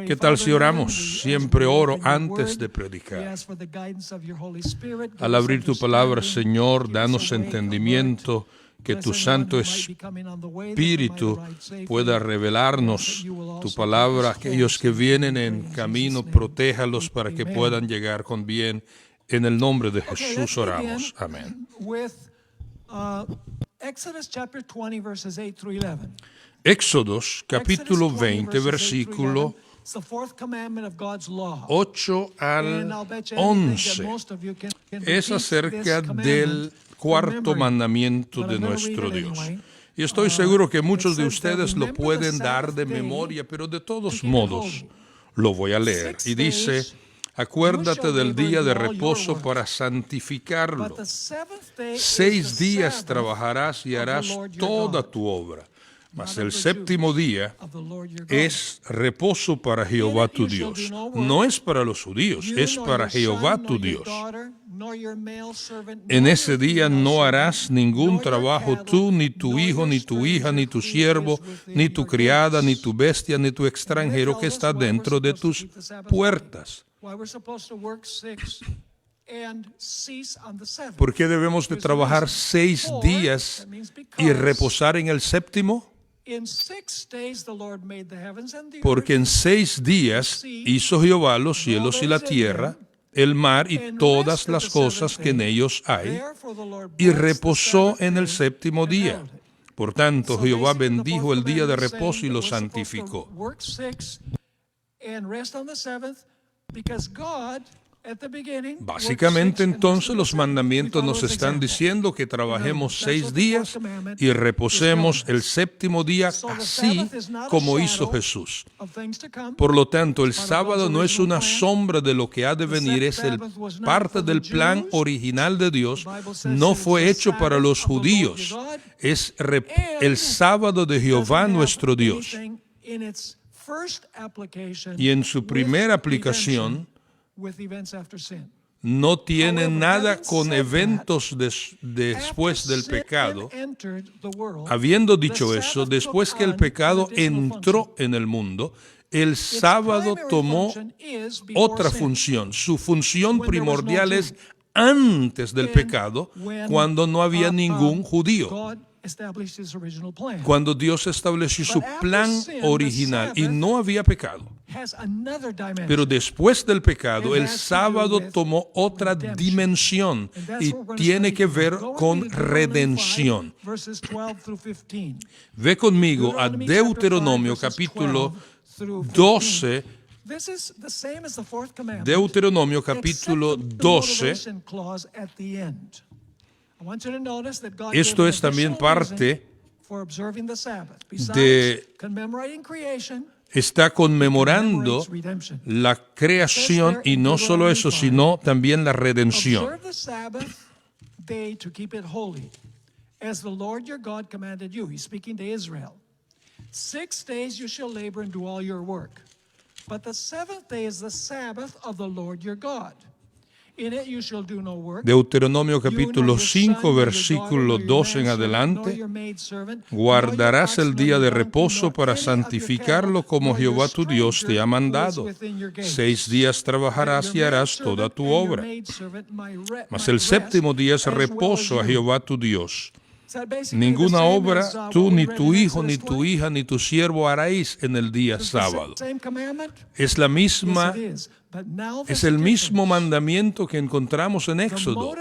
¿Qué tal si oramos? Siempre oro antes de predicar. Al abrir tu palabra, Señor, danos entendimiento, que tu Santo Espíritu pueda revelarnos tu palabra. Aquellos que vienen en camino, protéjalos para que puedan llegar con bien. En el nombre de Jesús oramos. Amén. Éxodos, capítulo 20, versículo 8 al 11. Es acerca del cuarto mandamiento de nuestro Dios. Y estoy seguro que muchos de ustedes lo pueden dar de memoria, pero de todos modos lo voy a leer. Y dice: acuérdate del día de reposo para santificarlo. 6 días trabajarás y harás toda tu obra. Mas el séptimo día es reposo para Jehová tu Dios. No es para los judíos, es para Jehová tu Dios. En ese día no harás ningún trabajo tú, ni tu hijo, ni tu hija, ni tu siervo, ni tu criada, ni tu bestia, ni tu extranjero que está dentro de tus puertas. ¿Por qué debemos de trabajar 6 días y reposar en el séptimo? Porque en 6 días hizo Jehová los cielos y la tierra, el mar y todas las cosas que en ellos hay, y reposó en el séptimo día. Por tanto, Jehová bendijo el día de reposo y lo santificó. Básicamente, entonces, los mandamientos nos están diciendo que trabajemos 6 días y reposemos el séptimo día, así como hizo Jesús. Por lo tanto, el sábado no es una sombra de lo que ha de venir, es parte del plan original de Dios. No fue hecho para los judíos, es el sábado de Jehová nuestro Dios. Y en su primera aplicación, no tiene nada con eventos después del pecado. Habiendo dicho eso, después que el pecado entró en el mundo, el sábado tomó otra función. Su función primordial es antes del pecado, cuando no había ningún judío. Cuando Dios estableció su plan original y no había pecado. Pero después del pecado, el sábado tomó otra dimensión y tiene que ver con redención. Ve conmigo a Deuteronomio capítulo 12. Deuteronomio capítulo 12. Esto es también parte de... Está conmemorando la creación y no solo eso, sino también la redención. Deuteronomio capítulo 5, versículo 2 en adelante. Guardarás el día de reposo para santificarlo como Jehová tu Dios te ha mandado. 6 días trabajarás y harás toda tu obra. Mas el séptimo día es reposo a Jehová tu Dios. Ninguna obra tú, ni tu hijo, ni tu hija, ni tu siervo haráis en el día sábado. Es el mismo mandamiento que encontramos en Éxodo,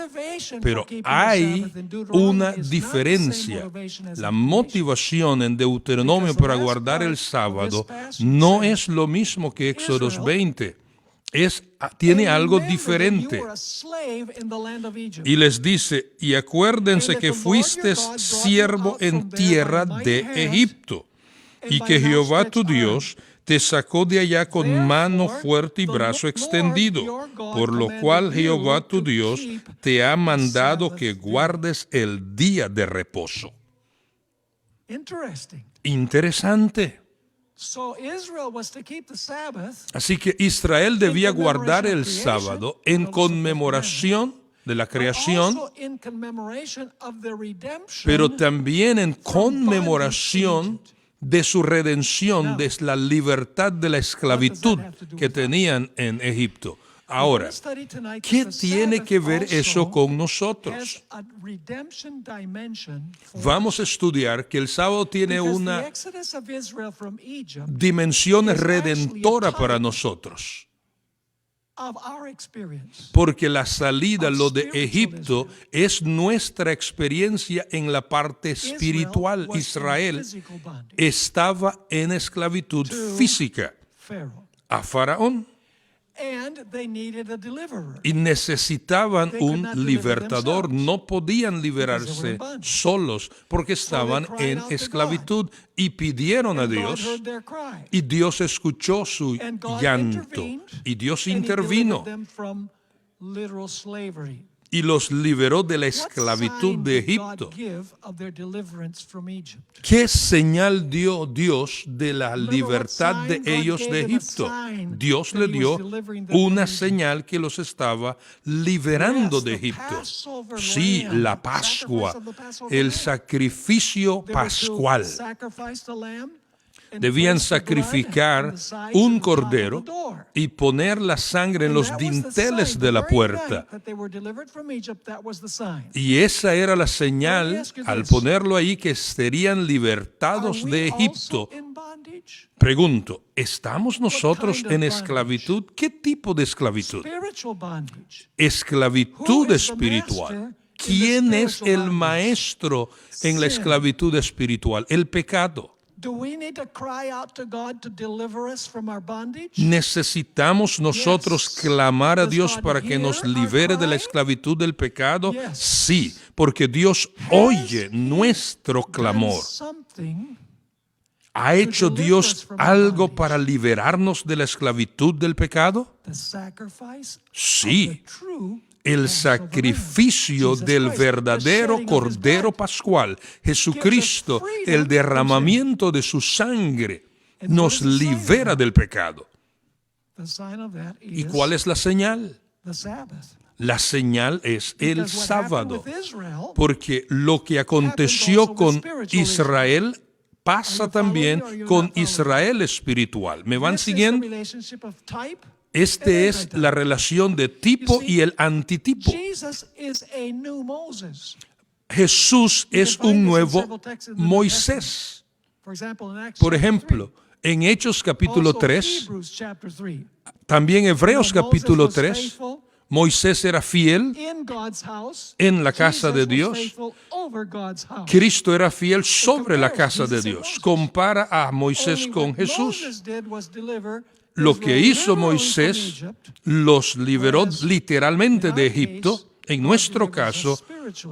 pero hay una diferencia. La motivación en Deuteronomio para guardar el sábado no es lo mismo que Éxodos 20. Tiene algo diferente. Y les dice: y acuérdense que fuisteis siervo en tierra de Egipto, y que Jehová tu Dios te sacó de allá con mano fuerte y brazo extendido, por lo cual Jehová tu Dios te ha mandado que guardes el día de reposo. Interesante. Así que Israel debía guardar el sábado en conmemoración de la creación, pero también en conmemoración de su redención, de la libertad de la esclavitud que tenían en Egipto. Ahora, ¿qué tiene que ver eso con nosotros? Vamos a estudiar que el sábado tiene una dimensión redentora para nosotros. Porque la salida, lo de Egipto, es nuestra experiencia en la parte espiritual. Israel estaba en esclavitud física a Faraón. Y necesitaban un libertador, no podían liberarse solos porque estaban en esclavitud y pidieron a Dios y Dios escuchó su llanto y Dios intervino y los liberó de la esclavitud de Egipto. ¿Qué señal dio Dios de la libertad de ellos de Egipto? Dios le dio una señal que los estaba liberando de Egipto. Sí, la Pascua, el sacrificio pascual. Debían sacrificar un cordero y poner la sangre en los dinteles de la puerta. Y esa era la señal, al ponerlo ahí, que serían libertados de Egipto. Pregunto, ¿estamos nosotros en esclavitud? ¿Qué tipo de esclavitud? Esclavitud espiritual. ¿Quién es el maestro en la esclavitud espiritual? El pecado. ¿Necesitamos nosotros clamar a Dios para que nos libere de la esclavitud del pecado? Sí, porque Dios oye nuestro clamor. ¿Ha hecho Dios algo para liberarnos de la esclavitud del pecado? Sí. El sacrificio del verdadero Cordero Pascual, Jesucristo, el derramamiento de su sangre, nos libera del pecado. ¿Y cuál es la señal? La señal es el sábado, porque lo que aconteció con Israel pasa también con Israel espiritual. ¿Me van siguiendo? Esta es la relación de tipo y el antitipo. Jesús es un nuevo Moisés. Por ejemplo, en Hechos capítulo 3, también Hebreos capítulo 3, Moisés era fiel en la casa de Dios. Cristo era fiel sobre la casa de Dios. Compara a Moisés con Jesús. Lo que hizo Moisés los liberó literalmente de Egipto. En nuestro caso,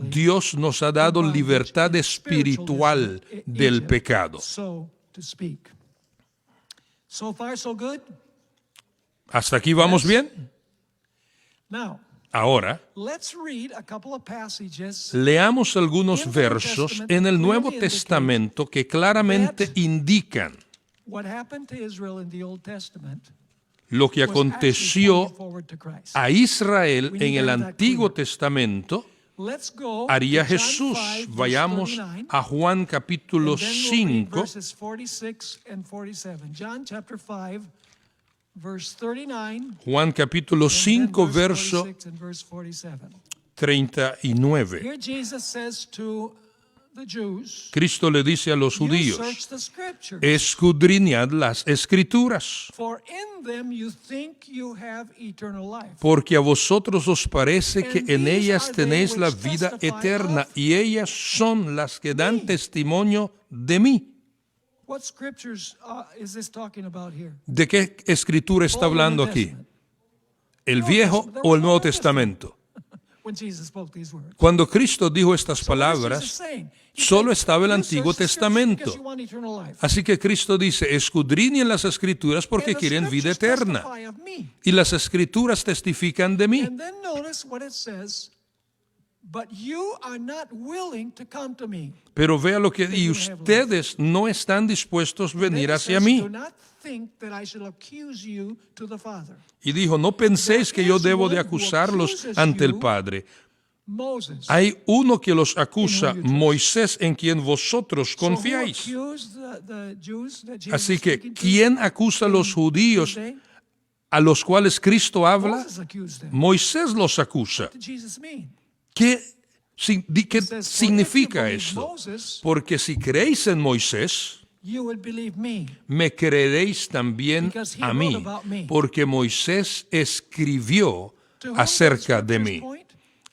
Dios nos ha dado libertad espiritual del pecado. ¿Hasta aquí vamos bien? Ahora, leamos algunos versos en el Nuevo Testamento que claramente indican lo que aconteció a Israel en el Antiguo Testamento haría Jesús. Vayamos a Juan capítulo 5. Juan capítulo 5, verso 39. Cristo le dice a los judíos, escudriñad las Escrituras, porque a vosotros os parece que en ellas tenéis la vida eterna, y ellas son las que dan testimonio de mí. ¿De qué escritura está hablando aquí? ¿El Viejo o el Nuevo Testamento? Cuando Cristo dijo estas palabras, solo estaba el Antiguo Testamento. Así que Cristo dice, escudriñen las Escrituras porque quieren vida eterna. Y las Escrituras testifican de mí. Pero vea lo que dice, y ustedes no están dispuestos a venir hacia mí. Y dijo, no penséis que yo debo de acusarlos ante el Padre. Hay uno que los acusa, Moisés, en quien vosotros confiáis. Así que, ¿quién acusa a los judíos a los cuales Cristo habla? Moisés los acusa. ¿Qué significa esto? Porque si creéis en Moisés, me creeréis también a mí, porque Moisés escribió acerca de mí.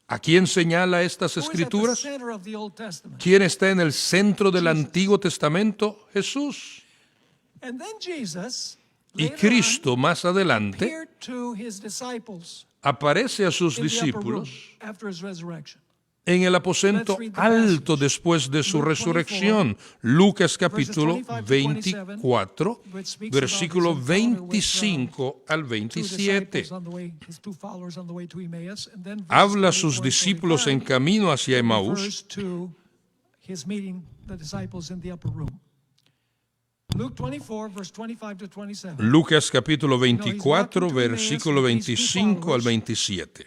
¿A quién señala estas escrituras? ¿Quién está en el centro del Antiguo Testamento? Jesús. Y Cristo más adelante aparece a sus discípulos en el aposento alto después de su resurrección. Lucas capítulo 24, versículo 25 al 27. Habla a sus discípulos en camino hacia Emaús. Lucas capítulo 24, versículo 25 al 27.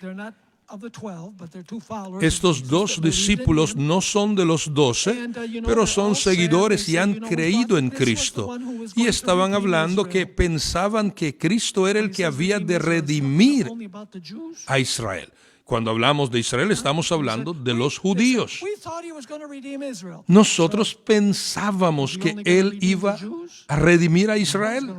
Estos dos discípulos no son de los 12, pero son seguidores y han creído en Cristo. Y estaban hablando que pensaban que Cristo era el que había de redimir a Israel. Cuando hablamos de Israel, estamos hablando de los judíos. Nosotros pensábamos que Él iba a redimir a Israel.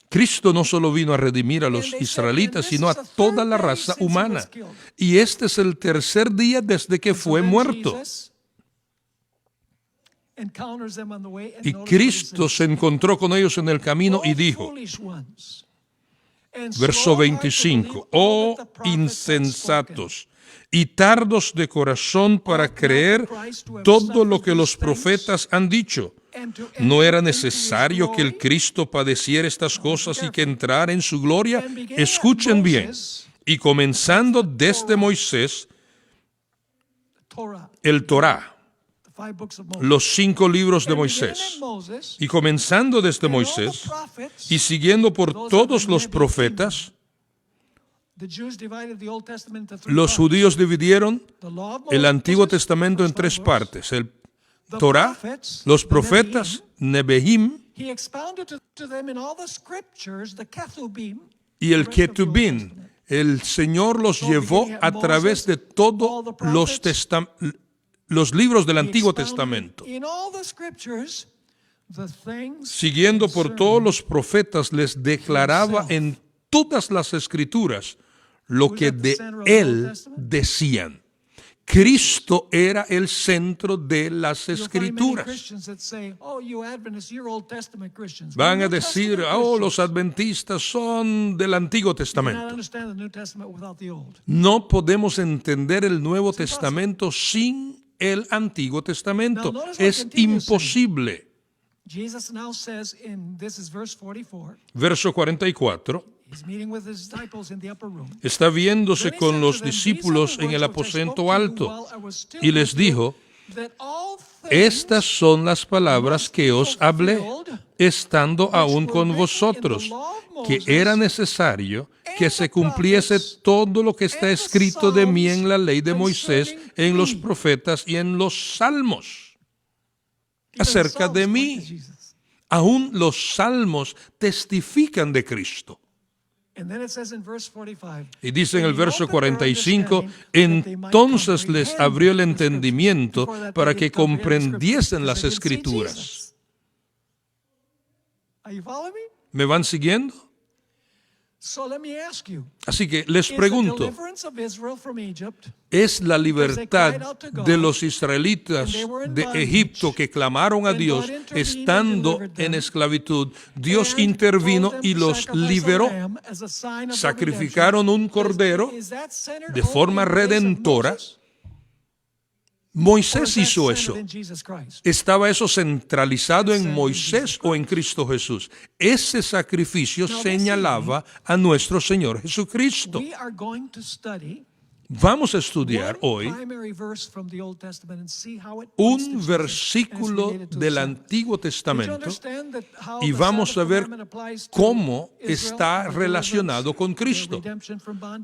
Cristo no solo vino a redimir a los israelitas, sino a toda la raza humana. Y este es el tercer día desde que fue muerto. Y Cristo se encontró con ellos en el camino y dijo, verso 25, oh insensatos y tardos de corazón para creer todo lo que los profetas han dicho. ¿No era necesario que el Cristo padeciera estas cosas y que entrara en su gloria? Escuchen bien. Y comenzando desde Moisés, el Torá, los 5 libros de Moisés, y comenzando desde Moisés y siguiendo por todos los profetas, los judíos dividieron el Antiguo Testamento en 3 partes: el Torá, los profetas, Nevi'im, y el Ketubim. El Señor los llevó a través de todos los libros del Antiguo Testamento. Siguiendo por todos los profetas, les declaraba en todas las Escrituras lo que de Él decían. Cristo era el centro de las Escrituras. Van a decir, oh, los adventistas son del Antiguo Testamento. No podemos entender el Nuevo Testamento sin el Antiguo Testamento. Es imposible. Verso 44. Está viéndose con los discípulos en el aposento alto y les dijo, estas son las palabras que os hablé, estando aún con vosotros, que era necesario que se cumpliese todo lo que está escrito de mí en la ley de Moisés, en los profetas y en los salmos. Acerca de mí, aún los salmos testifican de Cristo. Y dice en el verso 45, entonces les abrió el entendimiento para que comprendiesen las Escrituras. ¿Me van siguiendo? Así que les pregunto, ¿es la libertad de los israelitas de Egipto que clamaron a Dios estando en esclavitud? Dios intervino y los liberó. Sacrificaron un cordero de forma redentora. Moisés hizo eso. ¿Estaba eso centralizado en Moisés o en Cristo Jesús? Ese sacrificio señalaba a nuestro Señor Jesucristo. Vamos a estudiar hoy un versículo del Antiguo Testamento y vamos a ver cómo está relacionado con Cristo.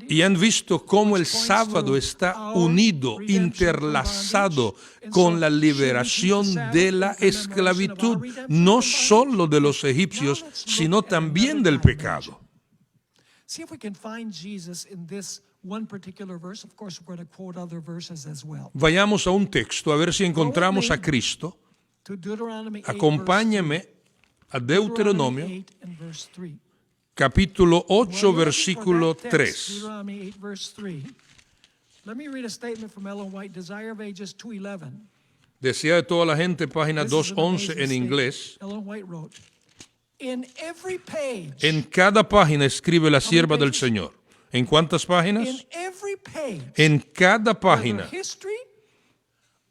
Y han visto cómo el sábado está unido, interlazado con la liberación de la esclavitud, no solo de los egipcios, sino también del pecado. See if we can find Jesus in this one particular verse. Of course, we're going to quote other verses as well. Vayamos a un texto a ver si encontramos a Cristo. Acompáñeme a Deuteronomio, capítulo 8, versículo 3. Let me read a statement from Ellen White, Desire of Ages 2:11. Decía de toda la gente, página 211 en inglés. Ellen White wrote, In every page, en cada página escribe la sierva del Señor. ¿En cuántas páginas? in every page, En cada whether página, history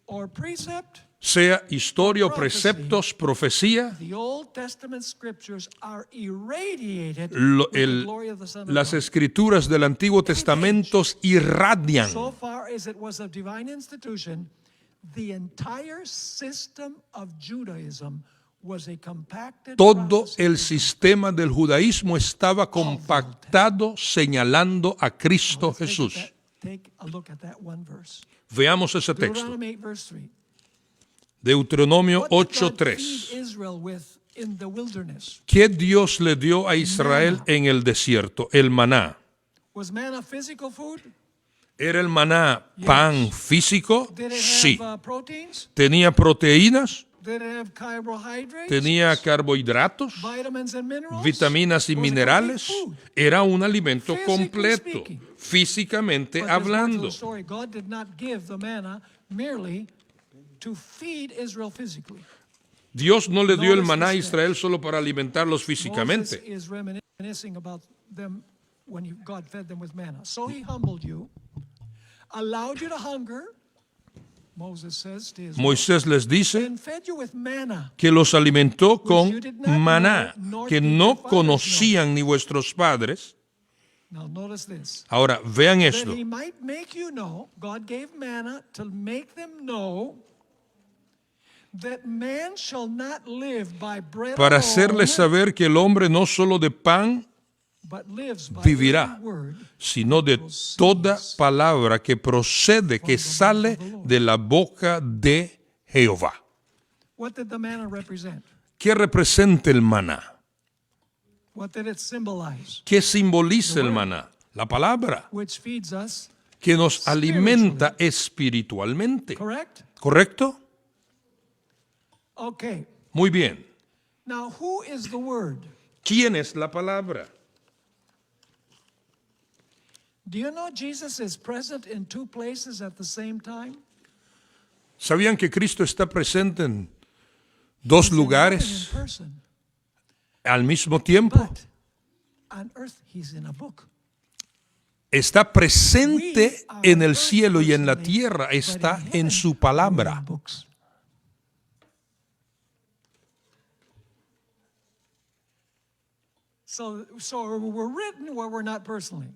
or precept, sea historia o preceptos, profecía, the Old Testament scriptures are irradiated lo- with the el- glory of the Son of las God. escrituras del Antiguo Testamento irradian. So far as it was a divine institution, the entire system of Judaism was a compacted Todo prophecy. el sistema del judaísmo estaba compactado señalando a Cristo Let's Jesús. take a look at that one verse. Veamos ese texto. Deuteronomy 8, verse 3. Deuteronomio What did God 8:3. feed Israel with in the wilderness? ¿Qué Dios le dio a Israel en el desierto? El maná. Was manna physical food? ¿Era el maná pan físico? Did it Sí. have proteins? ¿Tenía proteínas? Did it have carbohydrates? ¿Tenía carbohidratos? Vitamins and minerals? ¿Vitaminas y Was it minerales? complete food? Era un alimento Physically completo, speaking. físicamente But there's more to hablando. the story. God did not give the manna merely to feed Israel physically. Dios no le dio el Notice maná a this Israel solo para alimentarlos Moses físicamente. is reminiscing about them when God fed them with manna. So he humbled you, allowed you to hunger, Moses says to Israel, Moisés les dice and fed you with manna. que los alimentó con maná, que no conocían ni vuestros padres. Now notice this. Ahora, vean That esto. he might make you know, God gave manna to make them know that man shall not live by bread Para alone, hacerles saber que el hombre no solo de pan but lives by vivirá, every word. sino de toda palabra que procede, que sale de la boca de Jehová. What did the manna represent? ¿Qué representa el maná? What did it symbolize? ¿Qué simboliza el maná? La palabra, Which feeds us, que nos alimenta espiritualmente. correct? ¿Correcto? Okay. Muy bien. Now, who is the word? ¿Quién es la palabra? Do you know Jesus is present in two places at the same time? ¿Sabían que Cristo está presente en dos In lugares person, al mismo tiempo? but on earth he's in a book. Está presente en el cielo y en la tierra, está en su palabra. Books. So we're written where we're not personally.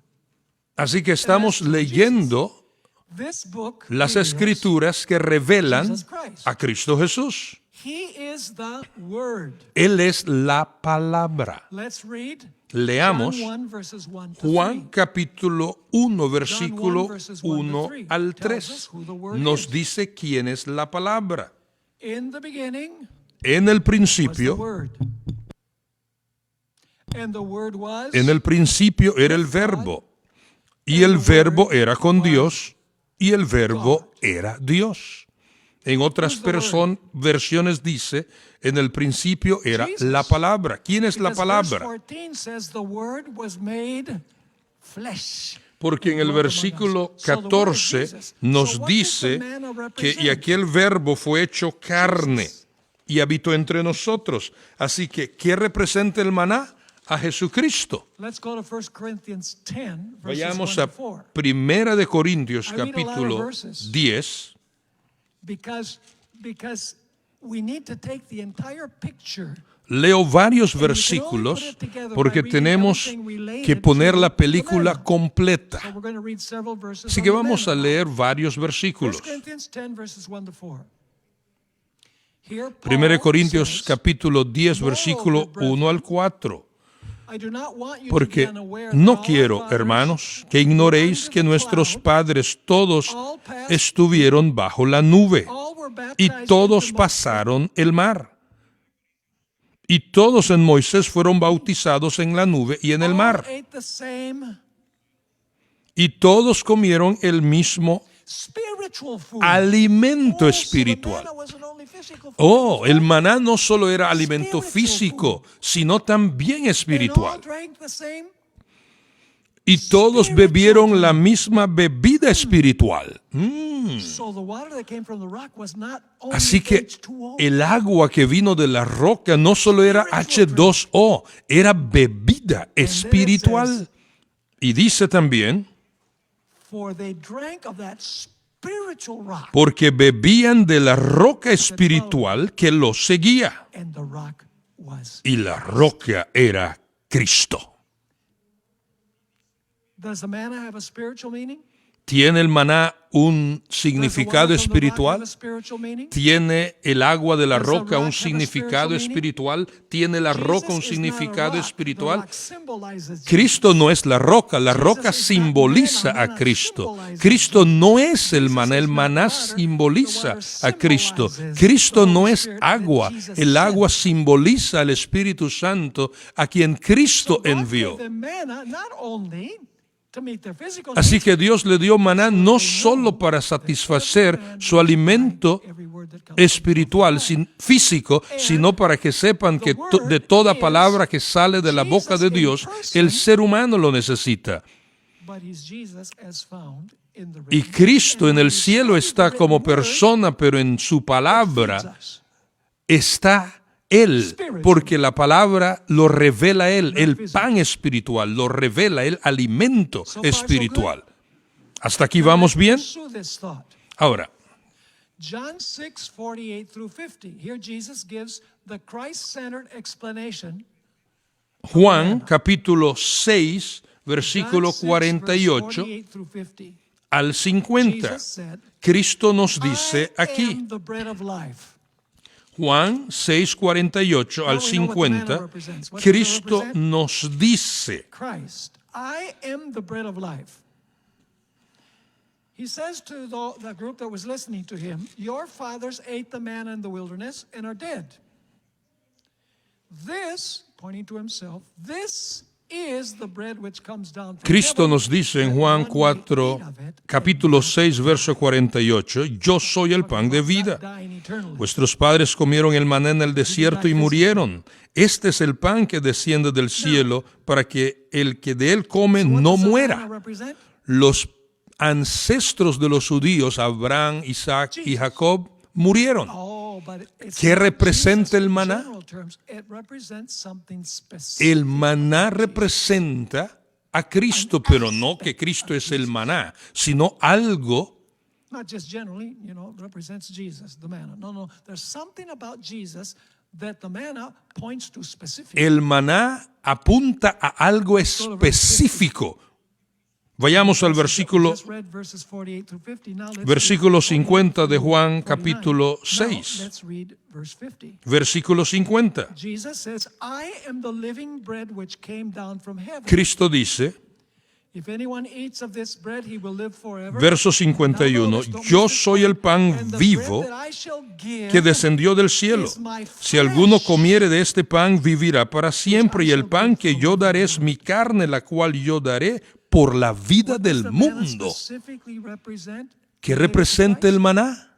Así que estamos leyendo This book las is escrituras que revelan Jesus Christ. a Cristo Jesús. He is the word. Él es la palabra. Let's read Leamos John 1, verses 1 to Juan 3. capítulo 1, versículo verses 1 to 1 3 al tells 3. us who the word Nos is. dice quién es la palabra. In the beginning En el was the principio, word. And the word was en el principio era el verbo. Y el verbo era con Dios. Y el verbo era Dios. En otras versiones dice, en el principio era la palabra. ¿Quién es la because verse palabra? 14 says the word was made flesh. Porque en el versículo 14 nos dice que y aquel verbo fue hecho carne y habitó entre nosotros. Así que, ¿qué representa el maná? A Jesucristo. Let's go to 1 Corinthians 10, verses Vayamos 1 a to 4. Primera de Corintios I read a lot of capítulo verses. 10. Because we need to take the entire picture leo varios versículos porque tenemos que poner la película completa. So we're going to read several verses Así on que the vamos a manna. leer varios 1 versículos. Corinthians 10, verses 1 to 4. Here, 1 Paul Corintios says, capítulo 10, versículo 1 al 4. I do not want you to Porque be unaware no that all quiero, fathers hermanos, que ignoréis under que the nuestros cloud, padres todos all passed estuvieron bajo la nube all were y baptized todos into pasaron el mar. Y todos en Moisés fueron bautizados en la nube y en el all mar. ate the same Y todos comieron el mismo spiritual food. alimento Oh, espiritual. so the manna wasn't only physical food, Oh, it el was maná no solo era alimento Spiritual físico, sino también and all espiritual. drank the same. Y todos bebieron la misma bebida espiritual. So the water that came from the rock was not only Así que H2O. el agua que vino de la roca no solo era H2O, era bebida espiritual. Y dice también, For they drank of that spiritual rock, porque bebían de la roca espiritual que los seguía. and the rock was. Y la roca era Cristo. Does the manna have a spiritual meaning? ¿Tiene el maná un Does the significado water from the rock have espiritual? a spiritual meaning? ¿Tiene el agua de la Does the roca rock un have a significado spiritual meaning? espiritual? ¿Tiene la roca un Jesus is not a significado rock. espiritual? The rock symbolizes Cristo no es la roca Jesus is simboliza not manna, a manna Cristo. symbolizes Cristo no es Jesus el is maná not water, simboliza the water a Cristo. symbolizes Cristo the no Holy es Spirit that agua, Jesus el agua sent. simboliza al Espíritu Santo a quien Cristo So God envió. gave them manna not only to meet their physical Así needs, que Dios le dio maná no solo para satisfacer su alimento every word that comes espiritual, físico, sino para que sepan que de toda palabra que sale de la boca de Dios, el ser humano lo necesita. But he's Jesus as found in the Y written Cristo word. en And el when we cielo study the está written como word, persona, pero en su it feeds palabra us. está Él, porque la palabra lo revela Él, el pan espiritual, lo revela el alimento espiritual. ¿Hasta aquí vamos bien? Pursue this thought. Ahora, John 6:48 through 50. Here Jesus gives the Christ-centered explanation. Juan capítulo 6, versículo John 6, verse 48 48 through 50. al 50. Jesus said, Cristo nos dice I aquí, am the bread of life. Juan 6, 48 al Now we know what the manna 50, represents. What does it Cristo represent? nos dice, Christ. I am the bread of life. He says to the group that was listening to him, your fathers ate the manna in the wilderness and are dead. This, pointing to himself, this is the bread which comes down from Cristo heaven, nos dice en that Juan one may eat 4, of it capítulo 6, verso 48, yo soy el pan de vida. Vuestros padres comieron el maná en el desierto y murieron. Este es el pan que desciende del cielo para que el que de él come no muera. Los ancestros de los judíos, Abraham, Isaac y Jacob, murieron. ¿Qué representa el maná? El maná representa a Cristo, pero no que Cristo es el maná, sino algo. Not just generally, represents Jesus, the manna. No, there's something about Jesus that the manna points to specific. El maná apunta a algo específico. Vayamos al versículo 50 de Juan capítulo 6. Versículo 50. Jesus says, I am the living bread which came down from heaven. Cristo dice, If anyone eats of this bread, he will live forever. verso 51, yo soy el pan And the vivo bread that I shall give que descendió del cielo. is my Si alguno flesh. comiere de este pan, vivirá para siempre, y el pan que yo daré es mi carne, la cual yo daré por la vida What does del the manna mundo. specifically represent? ¿Qué representa el maná?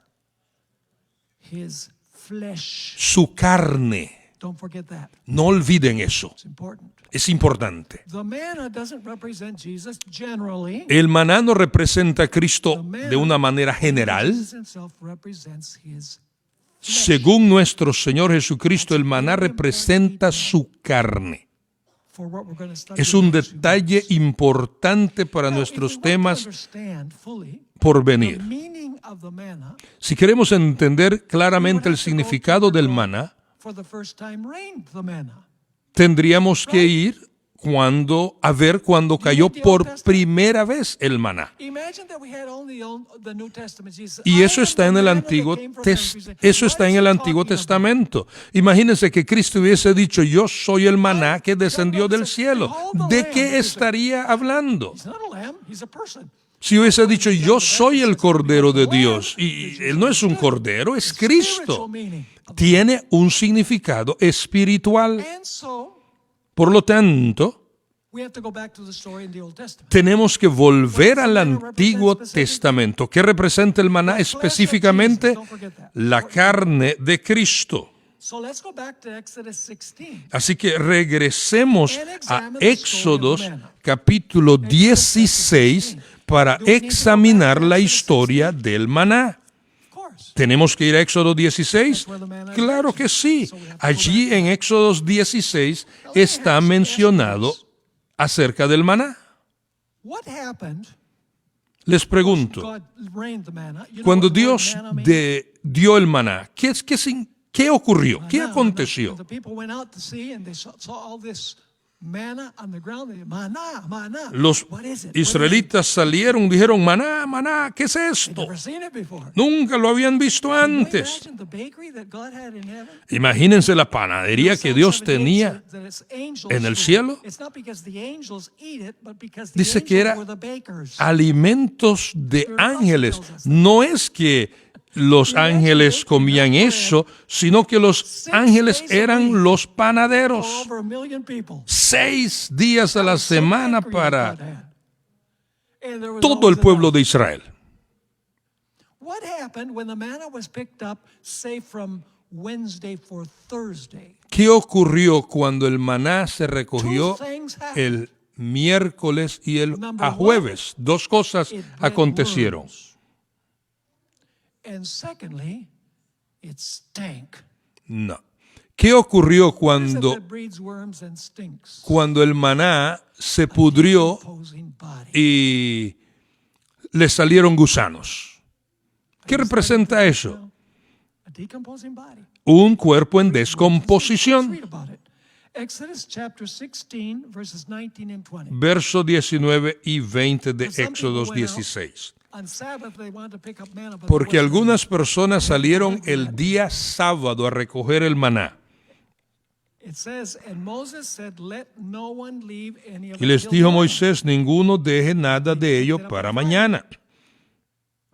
His flesh. Su carne. Don't forget that. No olviden eso. It's important. Es importante. The manna doesn't represent Jesus generally. El maná no representa a Cristo de una manera general. Jesus himself represents his Según nuestro Señor Jesucristo, el maná representa su carne. for what we're going to study Es in un the next few detalle minutes. importante para Now, if nuestros we want to temas understand fully por the venir. meaning of the manna, Si queremos entender claramente el significado del maná, for the first time rained the manna. Tendríamos que ir a ver cuando cayó por primera vez el maná. Imagine that we had only the New Testament. Jesus, Y "I eso am está the en el manna that Antiguo came from heaven." You say, eso "What está is en he el Antiguo talking about?" Testamento. Imagínense que Cristo hubiese dicho, yo soy el maná que descendió del cielo. ¿De qué estaría hablando? He's not a lamb, he's a person. Si hubiese dicho, yo soy el Cordero de Dios, y Él no es un Cordero, es Cristo. Tiene un significado espiritual. And so, Por lo tanto, we have to go back to the story in the Old Testament. tenemos que volver al Antiguo Testamento. ¿Qué representa el maná específicamente? La carne de Cristo. So let's go back to Exodus 16. Así que regresemos a Éxodos capítulo 16 para examinar la historia del maná. Of course. ¿Tenemos que ir a Éxodo 16? Claro que sí. Allí en Éxodos 16 está mencionado acerca del maná. What happened? Les pregunto, God rained the manna. You know cuando what the word Dios manna means? dio el maná, ¿qué ocurrió? ¿Qué aconteció? The people went out to sea and they saw all this manna on the ground. They, manna, manna. Los What is it? israelitas salieron, dijeron, maná, maná, ¿qué es esto? Never seen it before. Nunca lo habían visto Can you antes. imagine the bakery that God had in heaven? Imagínense la panadería que Dios tenía That it's angels en el food. cielo. It's not because the angels eat it, but because the Dice que angels era were the bakers. alimentos de ángeles. No es que los ángeles comían eso, sino que los ángeles eran los For panaderos. over 1 million people. 6 días a la semana Bakery that God para had. And there was todo el always pueblo enough. de Israel. What happened when the manna was picked up, say from Wednesday for Thursday? ¿Qué ocurrió cuando el maná se recogió Two things happened. el miércoles y a jueves? Dos cosas It bred acontecieron. worms. And secondly, it stank. No. ¿Qué ocurrió What is it cuando that breeds worms and stinks? el maná se pudrió Decomposing body. y le salieron gusanos? ¿Qué representa eso? A decomposing body. Un cuerpo en Let's descomposición. read about it. Exodus chapter 16, verses 19 and 20. Verso 19 y 20 de Éxodos 16. On Sabbath, they wanted to pick up manna, but Porque there wasn't algunas personas salieron el día sábado a recoger el maná. any. It says, and Moses said, let no one leave any of Y it les till dijo morning. Moisés, ninguno deje nada de ello para mañana.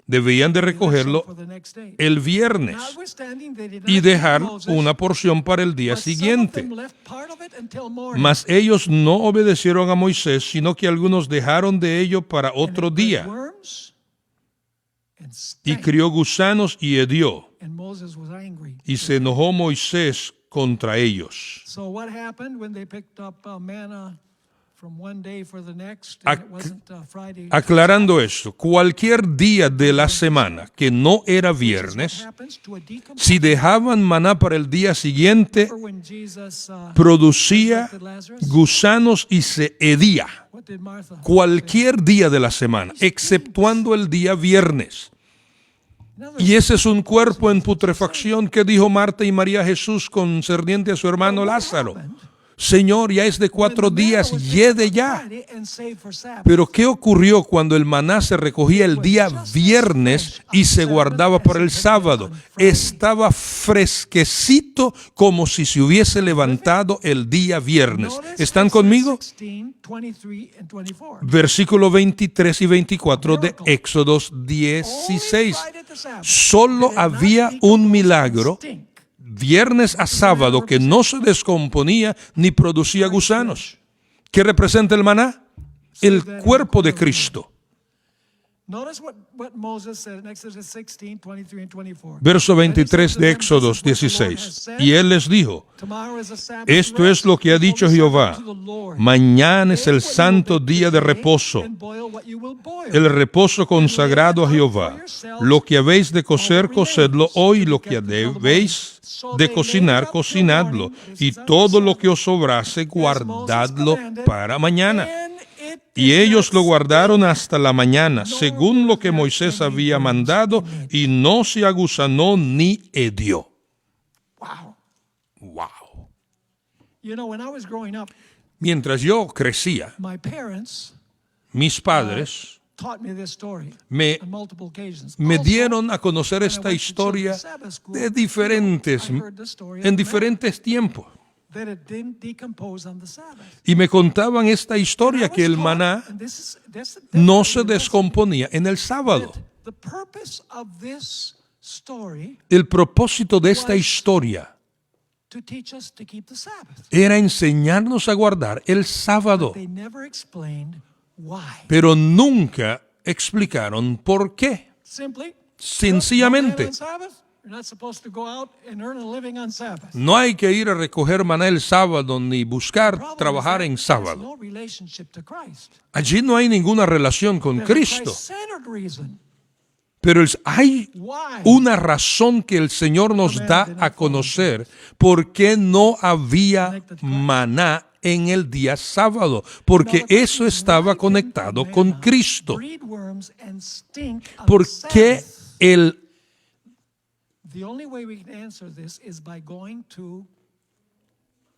Debían de recogerlo For the next day. el viernes Notwithstanding, they did not y keep dejar Moses, una porción para el día but some of siguiente. them left part of it until morning. Mas ellos no obedecieron a Moisés, sino que algunos dejaron de ello para And otro it bred día. worms and Y stank. crió gusanos y hedió. And Moses was angry. Y se enojó Moisés contra ellos. So what happened when they picked up manna from one day for the next? And it wasn't Friday. Aclarando esto, cualquier día de la semana que no era What viernes, happens to a decomposed si dejaban maná para el día siguiente, Remember when Jesus producía resurrected Lazarus? gusanos y se hedía. What did Martha say? Cualquier día de la semana, exceptuando el día viernes. In other Y ese es un cuerpo en putrefacción que dijo Marta y María a Jesús concerniente a su hermano Lázaro. Señor, ya es de 4 días, yede ya. Pero ¿qué ocurrió cuando el maná se recogía el día viernes y se guardaba para el sábado? Estaba fresquecito como si se hubiese levantado el día viernes. ¿Están conmigo? Versículo 23 y 24 de Éxodos 16. Solo había un milagro viernes a sábado que no se descomponía ni producía gusanos. ¿Qué representa el maná? El cuerpo de Cristo. Verso 23 de Éxodos 16. Y él les dijo, esto es lo que ha dicho Jehová, mañana es el santo día de reposo, el reposo consagrado a Jehová. Lo que habéis de cocer, cocedlo hoy, lo que debéis de cocinar, cocinadlo, y todo lo que os sobrase, guardadlo para mañana. Y ellos lo guardaron hasta la mañana, según lo que Moisés había mandado, y no se agusanó ni hedió. Wow. You know, when I was growing up, Mientras yo crecía, my parents mis padres taught me this story me on multiple occasions. me Also, dieron a conocer when I esta went to historia children's Sabbath school, de diferentes, I heard the story en of diferentes tiempos. that it didn't decompose on the Sabbath. Y me contaban esta And I historia was que el taught, maná and this no definitely se a lesson, descomponía en el sábado. that the purpose of this story El propósito de esta historia to teach us to keep the Sabbath. era enseñarnos a guardar el sábado, They never explained why. pero nunca explicaron por qué. Simply, Sencillamente, on Sabbath, you're not supposed to go out and earn a living on Sabbath. no hay que ir a recoger maná el sábado ni buscar Problem trabajar is en that there's sábado. no relationship to Christ. Allí no hay ninguna relación con There's a Cristo, Christ-centered reason pero hay why una razón que el Señor nos da a conocer por qué no había maná en el día sábado, porque eso estaba conectado con Cristo. breed worms and stink on ¿Por the qué Sabbath. The only way we can answer this is by going to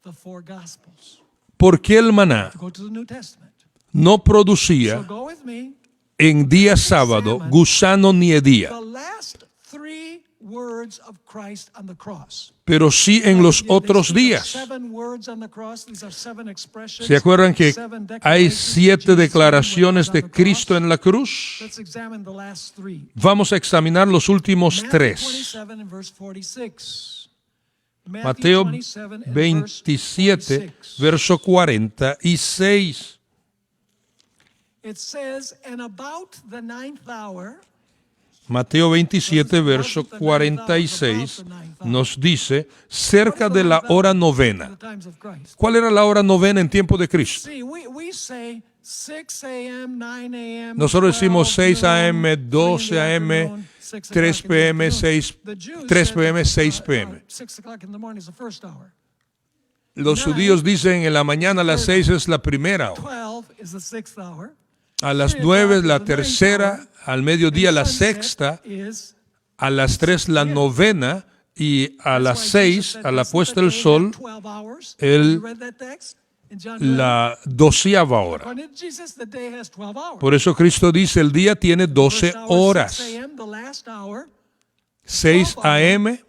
the four Gospels. por qué el maná To go to the New Testament. no So producía go with me. en día sábado gusano ni hedía, The last three words of Christ on the cross. pero sí en los They otros speak of días? 7 words on the cross. These are 7 expressions, ¿Se acuerdan que 7 hay declarations of 7 Jesus declaraciones on de the cross? Cristo en la cruz? Let's examine the last 3. Vamos a examinar los últimos Matthew 3. 27 and verse 46. Mateo 27 and verse 27, 46. verso 46. It says, and about the 9th hour, Mateo 27, verso 46 nos dice, cerca de la hora in novena. the times of Christ. ¿Cuál era la hora novena en tiempo de Cristo? See, we say 6 a.m., 9 a.m. Nosotros decimos 12 6 a.m., noon, 12 3 in the a.m., afternoon, 6 3 o'clock in the p.m., afternoon. 6, The Jews 3 said, p.m., 6 p.m. 6 o'clock in the morning is the first hour. Los judíos dicen en la mañana a las 6 es la primera hora. 12 is the sixth hour. A las 9 la tercera, al mediodía la sexta, Is a las 3 la novena y a las 6 a la puesta del sol el- la 12ª hora. Por eso Cristo dice el día tiene 12 horas. 6 a.m.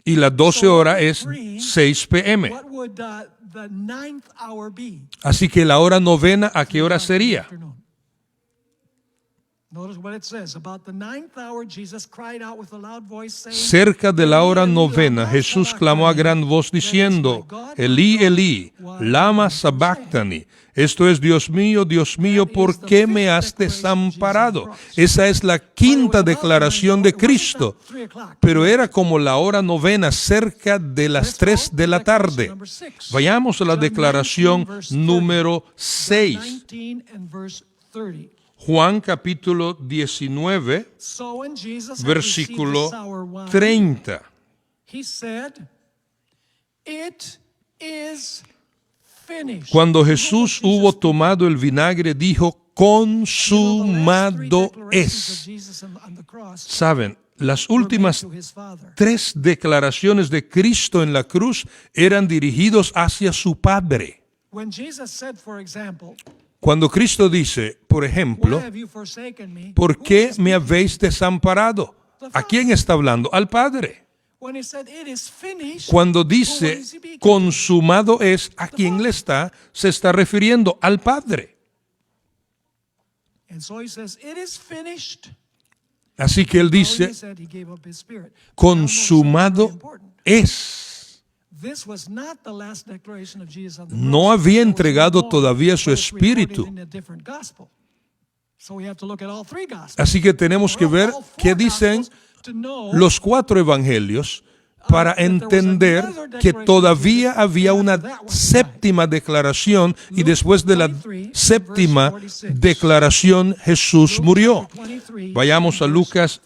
y las 12 horas es 6 p.m. What would the 9th hour be? Así que la hora novena, ¿a qué hora sería? Notice what it says. About the 9th hour, Jesus cried out with a loud voice, saying, Cerca de la hora novena, Jesús clamó a gran voz diciendo, Elí, Elí, lama sabactani. Esto es, Dios mío, ¿por qué me has desamparado? Esa es la quinta declaración de Cristo. Pero era como la hora novena, cerca de las 3 de la tarde. Vayamos a la declaración número 6. 19 and verse 30. Juan capítulo 19, So when Jesus had versículo received the sour wine, 30. he said, "It is finished." Cuando Jesús hubo tomado el vinagre, dijo, consumado es. Saben, las últimas 3 declaraciones de Cristo en la cruz eran dirigidos hacia su Padre. When Jesus said, for example, Cuando Cristo dice, por "Why ejemplo, have you forsaken me?" ¿por Who qué is me speaking? habéis desamparado? ¿A quién está hablando? Al Padre. When he said, "It is finished," Cuando who dice is he speaking? consumado es, ¿a quién le está? Se está refiriendo al Padre. And so he says, "It is finished." Así que él Oh, he dice, said he gave up his spirit. consumado Now, note something very important. es. This was not the last declaration of Jesus on the No cross. había There was entregado more, todavía su but it's recorded espíritu. in a different gospel. So we have to look at all 3 gospels. Así que tenemos que ver All 4 qué dicen gospels to know los 4 evangelios para entender que todavía había una séptima declaración y después de la séptima declaración Jesús murió. Vayamos a Lucas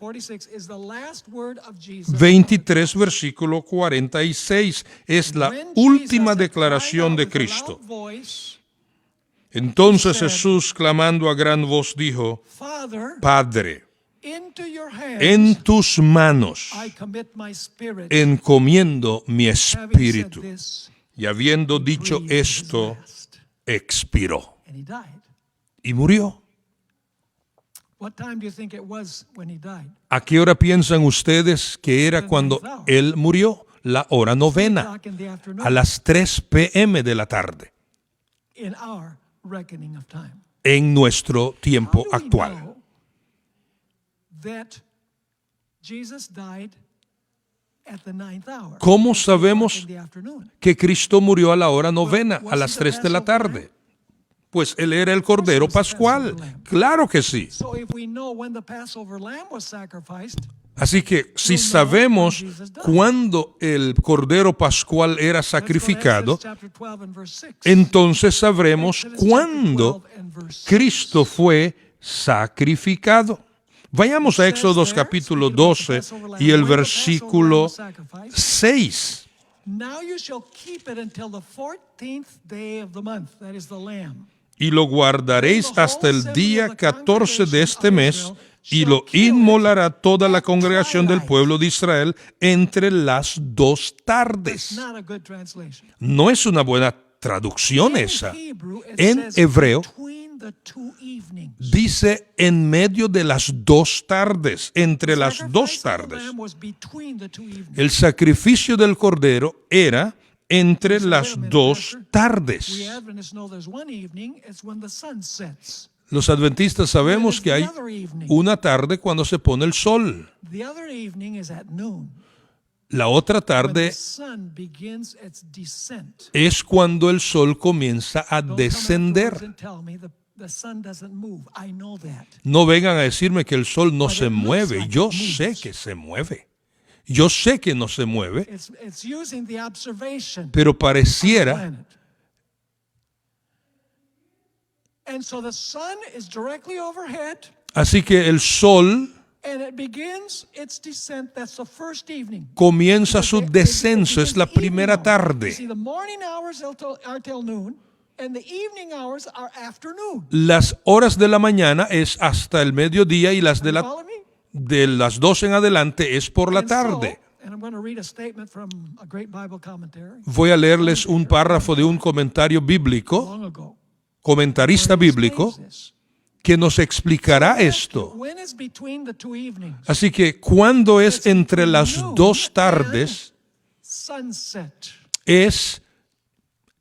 23, versículo 46. Es la última declaración de Cristo. Entonces Jesús, clamando a gran voz, dijo, Father, Padre, Into your hands en tus manos I commit my spirit. encomiendo mi Having said espíritu. this, Y habiendo he dicho breathed his esto, last, expiró and he died. y murió. What time do you think it was when he died? ¿A qué hora piensan ustedes que era cuando él murió? La hora 3 novena, o'clock in the afternoon, a las 3 p.m. de la tarde, in our reckoning of time. en nuestro tiempo How do we actual. know that Jesus died at the 9th hour? ¿Cómo At 3 o'clock sabemos in the afternoon? que Cristo murió a la hora novena, a las 3 de la tarde? Pues él era el Cordero Pascual. Claro que sí. So if we know when the Passover lamb was sacrificed, Así que si sabemos cuándo el Cordero Pascual era let's go to sacrificado, Exodus chapter 12 and verse 6. entonces sabremos Exodus chapter cuándo 12 and verse 6. Cristo fue sacrificado. Vayamos a Éxodo capítulo 12 y el versículo 6. Now you shall keep it until the 14th day of the month, that is the lamb. Y lo guardaréis hasta el día 14 de este mes, y lo inmolará toda la congregación del pueblo de Israel entre las 2 tardes. Not a good translation. No es una buena traducción In esa. Hebrew, it En says hebreo between the two evenings. dice en medio de las 2 tardes, entre las 2 Sacrifice of the tardes. lamb was between the two evenings. El sacrificio del Cordero era entre So las wait a minute, 2 Pastor. We tardes. Adventists know there's one evening, it's when the sun sets. Los adventistas sabemos que hay The other evening. una tarde cuando se pone el sol. The other evening is at noon. La otra When the tarde sun begins its descent. es cuando el sol comienza a Don't come afterwards descender. and tell me the sun doesn't move. I know that. No vengan a decirme que el sol no But se it looks mueve. like Yo it moves. sé que se mueve. Yo sé que no se mueve, It's using the observation pero of the pareciera. planet. And so the sun is directly overhead, Así que el sol and it begins its descent. That's the first evening. comienza su It descenso, es begins la evening primera hours. tarde. You see, the morning hours are till noon, and the evening hours are afternoon. Las horas de la mañana es hasta el mediodía y las You de follow me? de las 2 en adelante es por la And so, tarde. and I'm going to read a statement from a great Bible commentary Voy a leerles un párrafo de un comentario bíblico, long ago. comentarista where he bíblico, explains this. que nos explicará esto. When is between the two evenings? Así que cuando es entre las 2 tardes, Sunset. es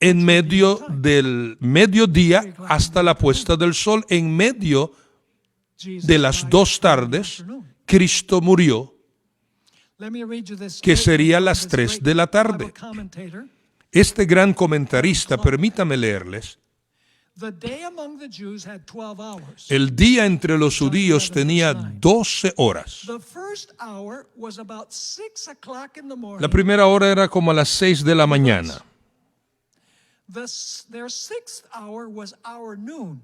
en medio del mediodía hasta la puesta del sol. En medio Jesus de las died 2 in the tardes, afternoon. Cristo murió, Let me read you this que statement sería from las this 3 great de la tarde. Bible commentator. Este gran comentarista, permítame leerles, The day among the Jews had 12 hours. el día entre los judíos tenía 12 horas. The first hour was about 6 o'clock in the morning. La primera hora era como a las 6 de la mañana. Their sixth hour was our noon.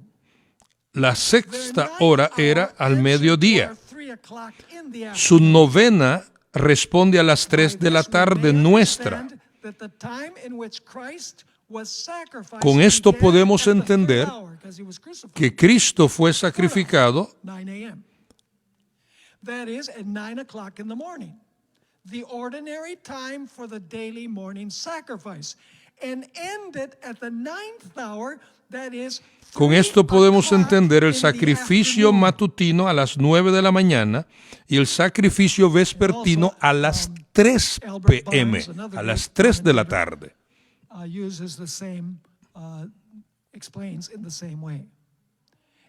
La Their sexta ninth hora hour era al answered mediodía. for 3 o'clock in the Su afternoon. novena responde a las 3 By de la this we tarde may nuestra. understand that the time in which Christ was sacrificed Con esto began podemos at the third entender hour, 'cause he was crucified. Que Cristo fue sacrificado 9 a.m. That is at 9 o'clock in the morning. The ordinary time for the daily morning sacrifice. And ended at the 9th hour, that is Con 3 esto podemos o'clock entender el in the sacrificio afternoon. matutino a las 9 de la mañana y el sacrificio vespertino a las 3 p.m., a las 3 de la tarde. Uses the same, explains in the same way.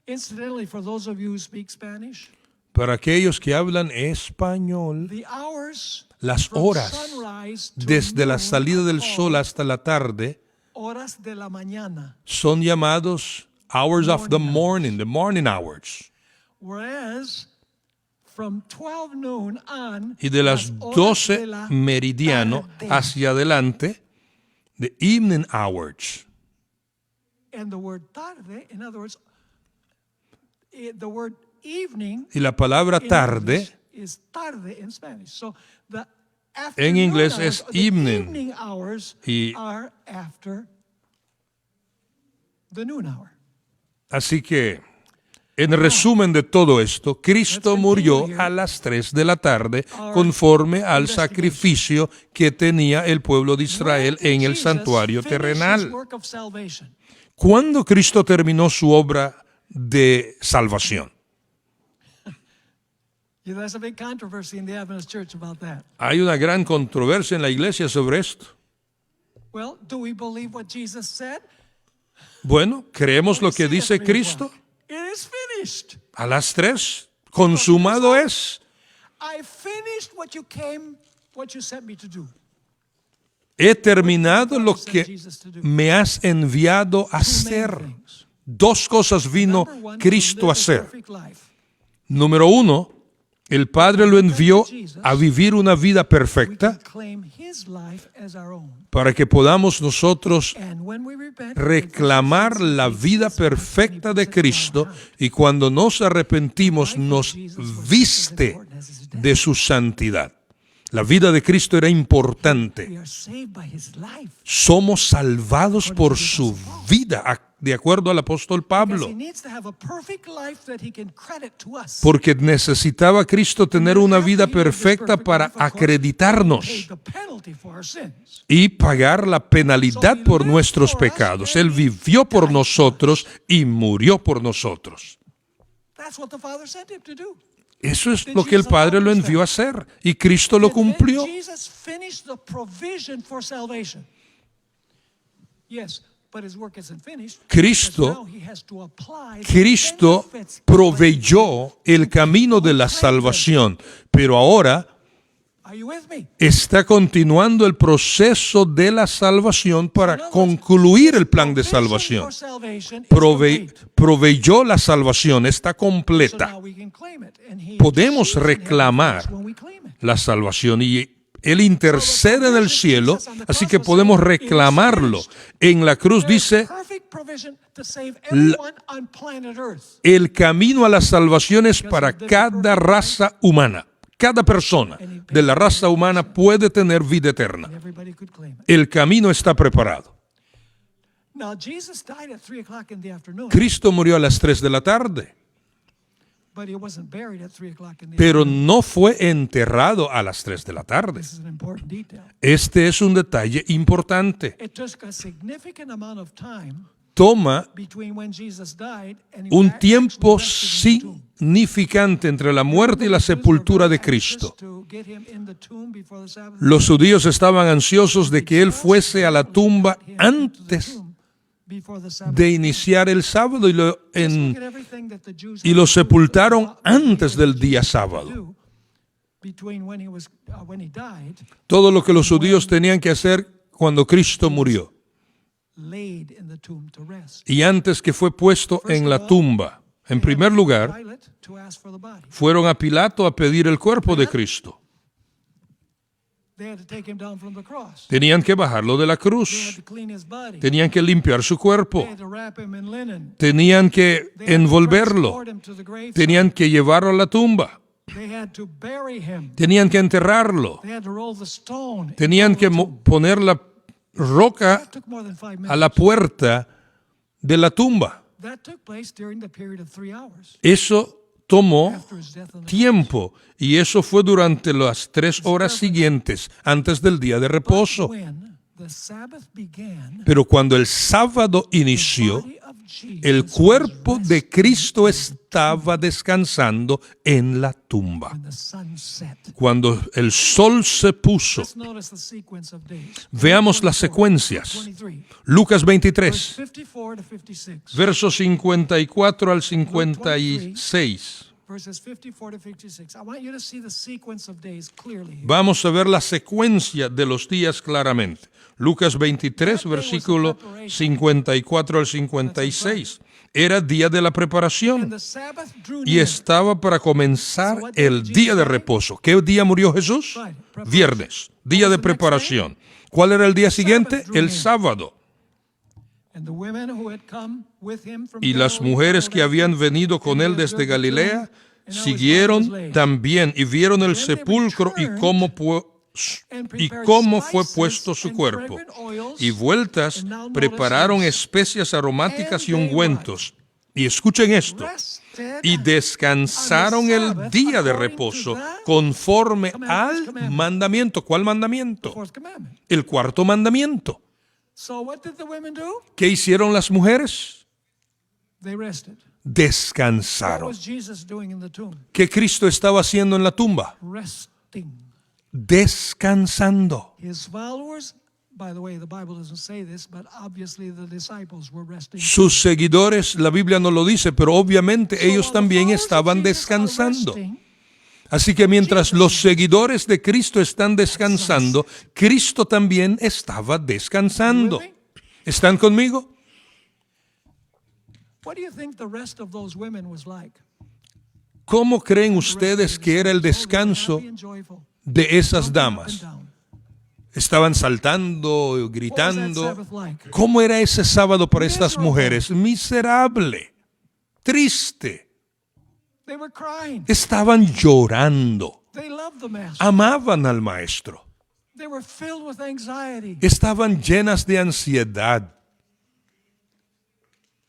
Incidentally, for those of you who speak Spanish, Para aquellos que hablan español, the hours las from horas sunrise to desde la noon salida del are sol called hasta la tarde horas de la mañana, son llamados hours of the morning, the morning hours. whereas from 12 noon on, Y de las horas 12 de la meridiano tarde. hacia adelante, the evening hours. And the word tarde, in other words, the word evening Y la palabra in tarde English is tarde in Spanish. So the en afternoon inglés hours, es the evening. evening hours Y are after the noon hour. así que En resumen de todo esto, Cristo murió a las 3 de la tarde conforme al sacrificio que tenía el pueblo de Israel en el santuario terrenal. ¿Cuándo Cristo terminó su obra de salvación? Hay una gran controversia en la iglesia sobre esto. Bueno, ¿creemos lo que dice Cristo? A las 3, consumado es. He terminado lo que me has enviado a hacer. Dos cosas vino Cristo a hacer. Número 1, el Padre lo envió a vivir una vida perfecta para que podamos nosotros reclamar la vida perfecta de Cristo, y cuando nos arrepentimos nos viste de su santidad. La vida de Cristo era importante. Somos salvados por su vida, de acuerdo al apóstol Pablo. Porque necesitaba Cristo tener una vida perfecta para acreditarnos y pagar la penalidad por nuestros pecados. Él vivió por nosotros y murió por nosotros. Eso es lo que el Padre lo envió a hacer, y Cristo lo cumplió. Cristo proveyó el camino de la salvación, pero ahora está continuando el proceso de la salvación para concluir el plan de salvación. Proveyó la salvación, está completa. Podemos reclamar la salvación y Él intercede en el cielo, así que podemos reclamarlo. En la cruz dice, el camino a la salvación es para cada raza humana. Cada persona de la raza humana puede tener vida eterna. El camino está preparado. Cristo murió a las 3 de la tarde, pero no fue enterrado a las 3 de la tarde. Este es un detalle importante. Toma un tiempo significante entre la muerte y la sepultura de Cristo. Los judíos estaban ansiosos de que Él fuese a la tumba antes de iniciar el sábado y lo sepultaron antes del día sábado. Todo lo que los judíos tenían que hacer cuando Cristo murió y antes que fue puesto en la tumba. En primer lugar, fueron a Pilato a pedir el cuerpo de Cristo. Tenían que bajarlo de la cruz. Tenían que limpiar su cuerpo. Tenían que envolverlo. Tenían que llevarlo a la tumba. Tenían que enterrarlo. Tenían que poner la roca a la puerta de la tumba. Eso tomó tiempo, y eso fue durante las 3 horas siguientes antes del día de reposo. Pero cuando el sábado inició, el cuerpo de Cristo estaba descansando en la tumba. Cuando el sol se puso, veamos las secuencias. Lucas 23, versos 54 al 56. Vamos a ver la secuencia de los días claramente. Lucas 23, versículo 54 al 56. Era día de la preparación y estaba para comenzar el día de reposo. ¿Qué día murió Jesús? Viernes, día de preparación. ¿Cuál era el día siguiente? El sábado. Y las mujeres que habían venido con él desde Galilea siguieron también y vieron el sepulcro y cómo fue puesto su cuerpo. Y vueltas prepararon especias aromáticas y ungüentos. Y escuchen esto. rested Y descansaron el día de reposo conforme al mandamiento. ¿Cuál mandamiento? fourth commandment. El cuarto mandamiento. So what did the women do? ¿Qué hicieron las mujeres? They rested. What Descansaron. was Jesus doing in the tomb? ¿Qué Cristo estaba haciendo en la tumba? Resting. Descansando. His followers, by the way, the Bible doesn't say this, but obviously the disciples were resting. Sus seguidores, la Biblia no lo dice, pero obviamente ellos también estaban descansando. Así que mientras los seguidores de Cristo están descansando, Cristo también estaba descansando. ¿Están conmigo? What do you think the rest of those women was like? ¿Cómo creen ustedes que era el descanso Happy and joyful. de esas Up and damas? down. Estaban saltando, What was that gritando. Sabbath like? ¿Cómo era ese sábado para estas mujeres? Miserable, triste. They were crying. Estaban llorando. They loved the master. Amaban al maestro. They were filled with anxiety. Estaban llenas de ansiedad.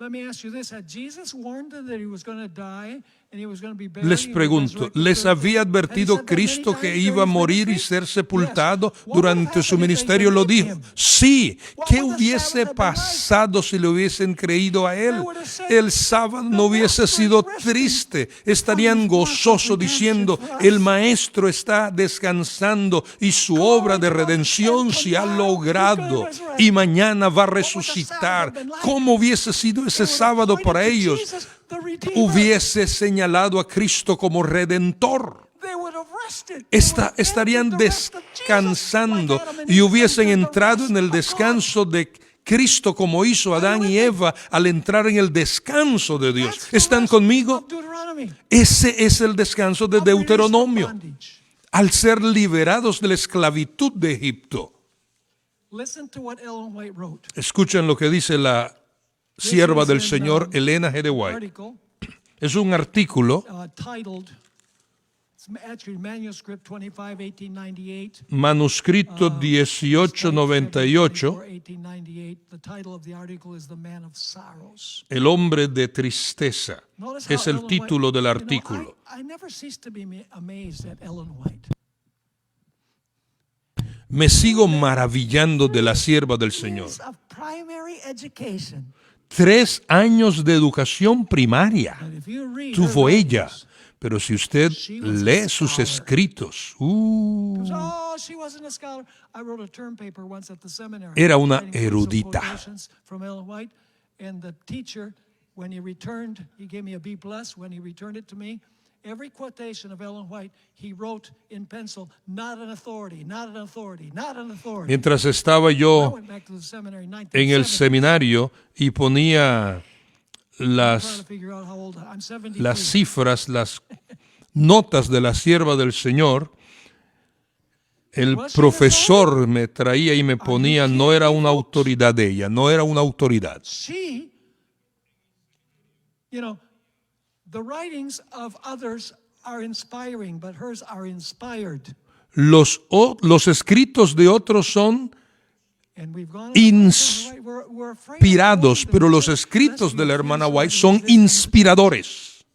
Let me ask you this. Had Jesus warned them that he was going to die and he was going to be buried? Les and pregunto, resurrected ¿les third day? había Had he advertido said that many Cristo que times iba a during his morir y ministry? ser sepultado Yes. What would have durante su happened if they ministerio? Lo believed dijo. him? Sí. What ¿Qué would the hubiese Sabbath have been like? pasado si le hubiesen creído a él? They would have said, El sábado no "The hubiese master sido is resting triste. Estarían from his work of gozosos redemption diciendo, for us." el maestro está descansando y su obra de redención se ha logrado y mañana va a resucitar. ¿Cómo hubiese sido ese sábado para ellos? Hubiese señalado a Cristo como redentor. Estarían descansando y hubiesen entrado en el descanso de Cristo como hizo Adán y Eva al entrar en el descanso de Dios. ¿Están conmigo? Ese es el descanso de Deuteronomio, al ser liberados de la esclavitud de Egipto. Escuchen lo que dice la sierva del Señor, Elena G. de White. Es un artículo manuscrito 1898, El hombre de tristeza. Es el título del artículo. Me sigo maravillando de la sierva del Señor. 3 años de educación primaria tuvo ella. Pero si usted lee sus escritos, era una erudita. Every quotation of Ellen White, he wrote in pencil, not an authority, not an authority, not an authority. Mientras estaba yo en el seminario y ponía las cifras, las notas de la sierva del Señor, el profesor me traía y me ponía, no era una autoridad de ella, no era una autoridad. The writings of others are inspiring, but hers are inspired. Los escritos de otros son inspirados, pero los escritos de la hermana White son inspiradores.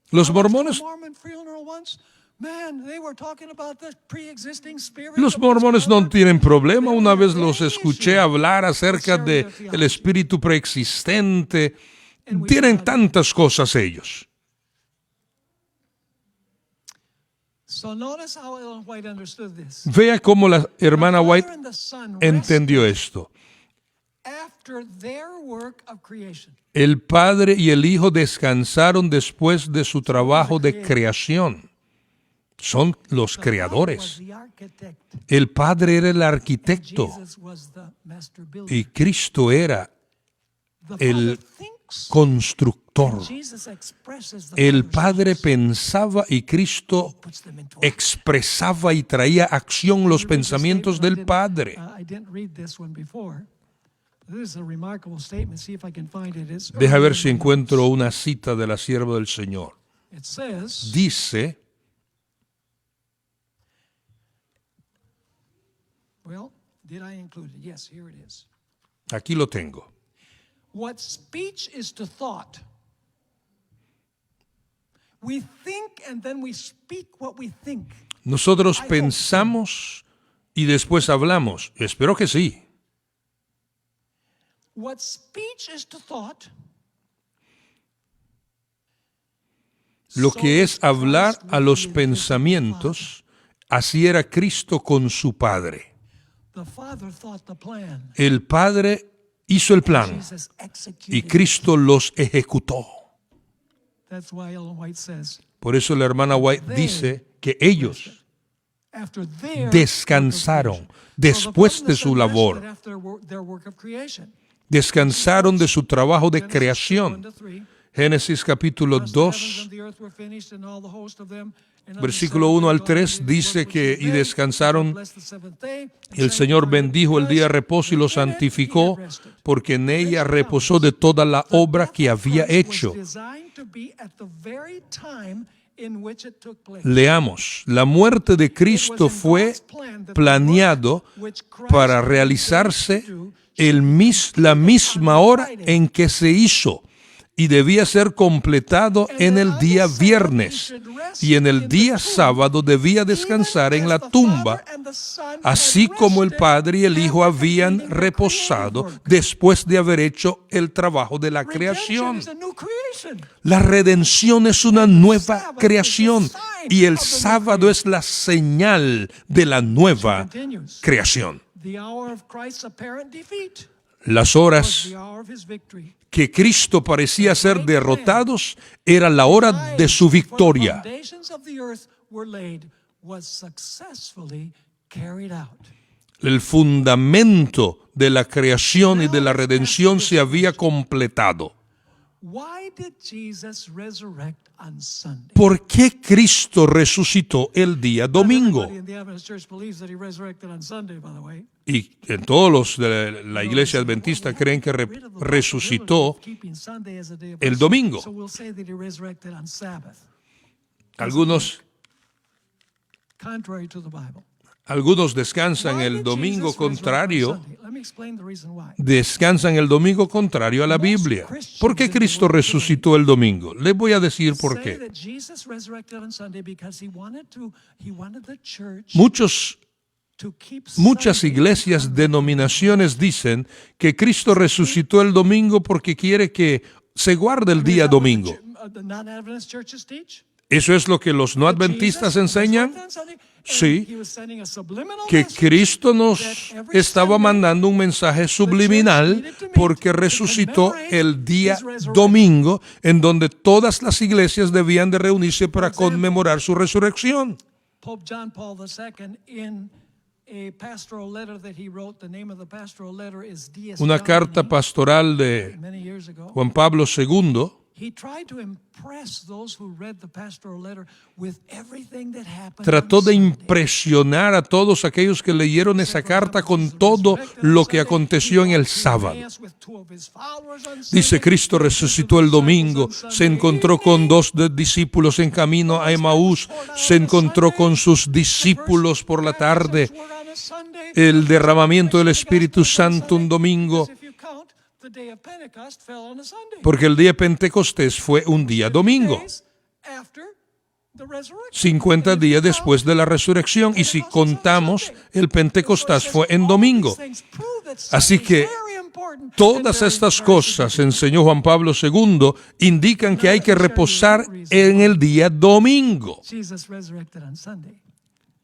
Los mormones no tienen problema. Una vez los escuché hablar acerca del espíritu preexistente. Tienen tantas cosas ellos. Vea cómo la hermana White entendió esto. El Padre y el Hijo descansaron después de su trabajo de creación. Son los creadores. El Padre era el arquitecto y Cristo era el constructor. El Padre pensaba y Cristo expresaba y traía a acción los pensamientos del Padre. Deja ver si encuentro una cita de la sierva del Señor. Dice, aquí lo tengo. What speech is to thought. We think and then we speak what we think. Nosotros pensamos y después hablamos. Espero que sí. What speech is to thought. Lo que es hablar a los pensamientos, así era Cristo con su Padre. The Father thought the plan. El Padre hizo el plan Jesus executed y it. Cristo los ejecutó. That's why Ellen White says, Por eso la hermana White dice que ellos after their descansaron work of creation. después So the de su Father labor, rested after their work of creation. descansaron de su trabajo de Genesis creación. 2:1-3. Génesis capítulo Thus the heavens 2, and the earth were finished, and all the host of them. And on the versículo seventh 1 day al God 3 made dice his work que which he y made, descansaron. and blessed the seventh day, and El Señor sanctified it, bendijo el día de reposo y lo because in it he santificó, had rested. porque en ella reposó de toda la The obra death que of había Christ was hecho. designed to be at the very time in which it took place. Leamos, la muerte de Cristo fue planeado para realizarse la misma hora en que se hizo y debía ser completado en el día viernes y en el día sábado debía descansar en la tumba, así como el Padre y el Hijo habían reposado después de haber hecho el trabajo de la creación. La redención es una nueva creación y el sábado es la señal de la nueva creación. Las horas que Cristo parecía ser derrotados era la hora de su victoria. El fundamento de la creación y de la redención se había completado. ¿Por qué Cristo resucitó el día domingo? Y en todos los de la iglesia adventista creen que resucitó el domingo. Algunos descansan el domingo contrario. Descansan el domingo contrario a la Biblia. ¿Por qué Cristo resucitó el domingo? Les voy a decir por qué. Muchas iglesias, denominaciones dicen que Cristo resucitó el domingo porque quiere que se guarde el día domingo. ¿Eso es lo que los no adventistas enseñan? Sí, que Cristo nos estaba mandando un mensaje subliminal porque resucitó el día domingo, en donde todas las iglesias debían de reunirse para conmemorar su resurrección. Pope John Paul II, in a pastoral letter that he wrote, the name of the pastoral letter is Dies Una carta Domini, pastoral de many years ago. Juan Pablo II He tried to impress those who read the pastoral letter with everything that happened. trató on de Sunday. impresionar a todos aquellos que leyeron esa carta con todo lo que aconteció en el sábado. Dice, Cristo resucitó el domingo, se encontró con dos discípulos en camino a Emaús, se encontró con sus discípulos por la tarde, el derramamiento del Espíritu Santo un domingo, porque el día de Pentecostés fue un día domingo, 50 días después de la resurrección, y si contamos, el Pentecostés fue en domingo. Así que todas estas cosas, enseñó Juan Pablo II, indican que hay que reposar en el día domingo.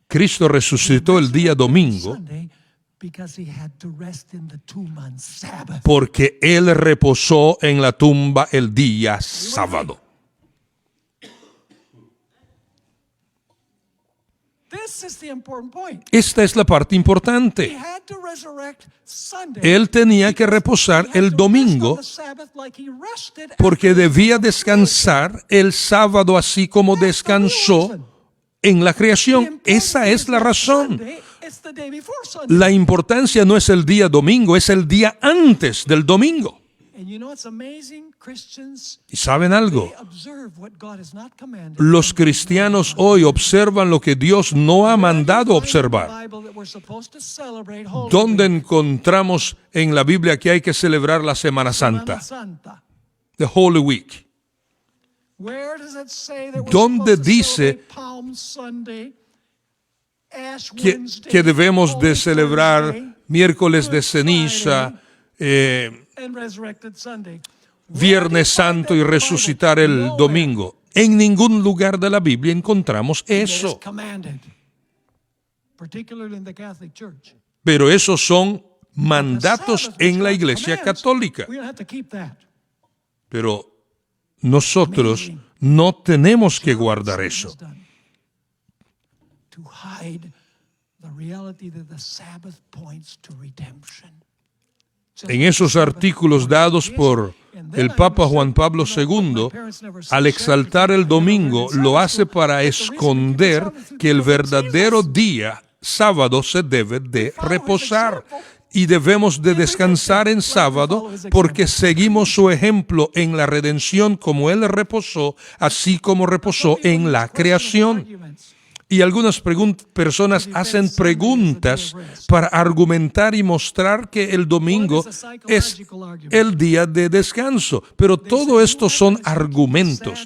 Cristo resucitó el día domingo porque Él reposó en la tumba el día sábado. Esta es la parte importante. Él tenía que reposar el domingo porque debía descansar el sábado así como descansó en la creación. Esa es la razón. La importancia no es el día domingo, es el día antes del domingo. And you know what's amazing? Christians, ¿Y saben algo? they observe what God has not commanded. Los cristianos hoy observan lo que Dios no ha mandado Where do you find in the observar. Bible that we're supposed to celebrate Holy ¿Dónde Week? encontramos en la Biblia que hay que celebrar la Semana Semana Santa? Santa. The Holy Week. Where does it say that we're ¿Dónde supposed to dice celebrate Palm Sunday, Ash Que Wednesday, debemos de Holy celebrar Thursday, miércoles de Good ceniza, and Resurrected Sunday? Viernes Santo y resucitar el domingo? En ningún lugar de la Biblia encontramos eso. Pero esos son mandatos en la Iglesia Católica. Pero nosotros no tenemos que guardar eso. En esos artículos dados por el Papa Juan Pablo II, al exaltar el domingo, lo hace para esconder que el verdadero día, sábado, se debe de reposar. Y debemos de descansar en sábado porque seguimos su ejemplo en la redención como Él reposó, así como reposó en la creación. Y algunas personas hacen preguntas para argumentar y mostrar que el domingo es el día de descanso. Pero todo esto son argumentos.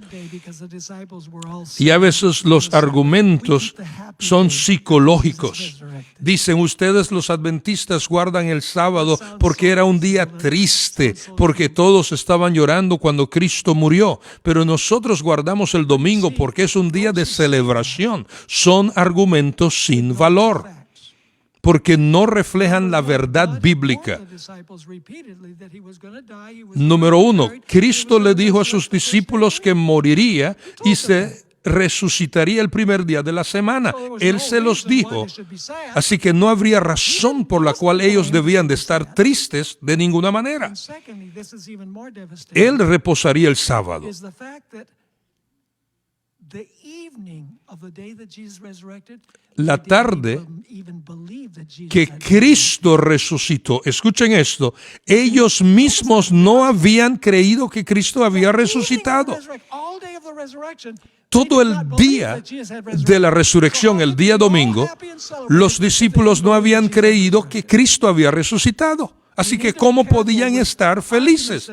Y a veces los argumentos son psicológicos. Dicen, ustedes los adventistas guardan el sábado porque era un día triste, porque todos estaban llorando cuando Cristo murió. Pero nosotros guardamos el domingo porque es un día de celebración. Son argumentos sin valor, porque no reflejan la verdad bíblica. Número 1, Cristo le dijo a sus discípulos que moriría y se resucitaría el primer día de la semana. Él se los dijo. Así que no habría razón por la cual ellos debían de estar tristes de ninguna manera. Él reposaría el sábado. La tarde que Cristo resucitó, escuchen esto, ellos mismos no habían creído que Cristo había resucitado. Todo el día de la resurrección, el día domingo, los discípulos no habían creído que Cristo había resucitado. Así que, ¿cómo podían estar felices?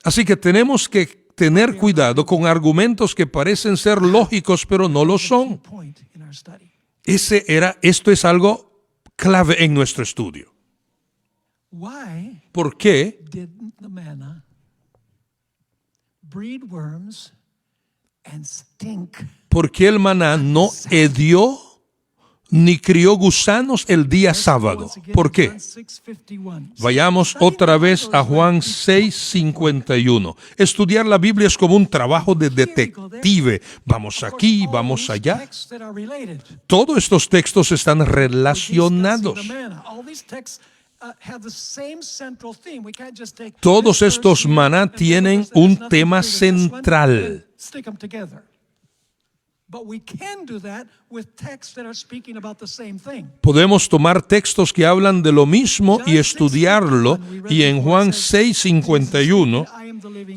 Así que tenemos que tener cuidado con argumentos que parecen ser lógicos, pero no lo son. Esto es algo clave en nuestro estudio. ¿Por qué porque el maná no hedió ni crió gusanos el día sábado? ¿Por qué? Vayamos otra vez a Juan 6:51. Estudiar la Biblia es como un trabajo de detective. Vamos aquí, vamos allá. Todos estos textos están relacionados. Todos estos maná tienen un tema central. Podemos tomar textos que hablan de lo mismo y estudiarlo, y en Juan 6:51,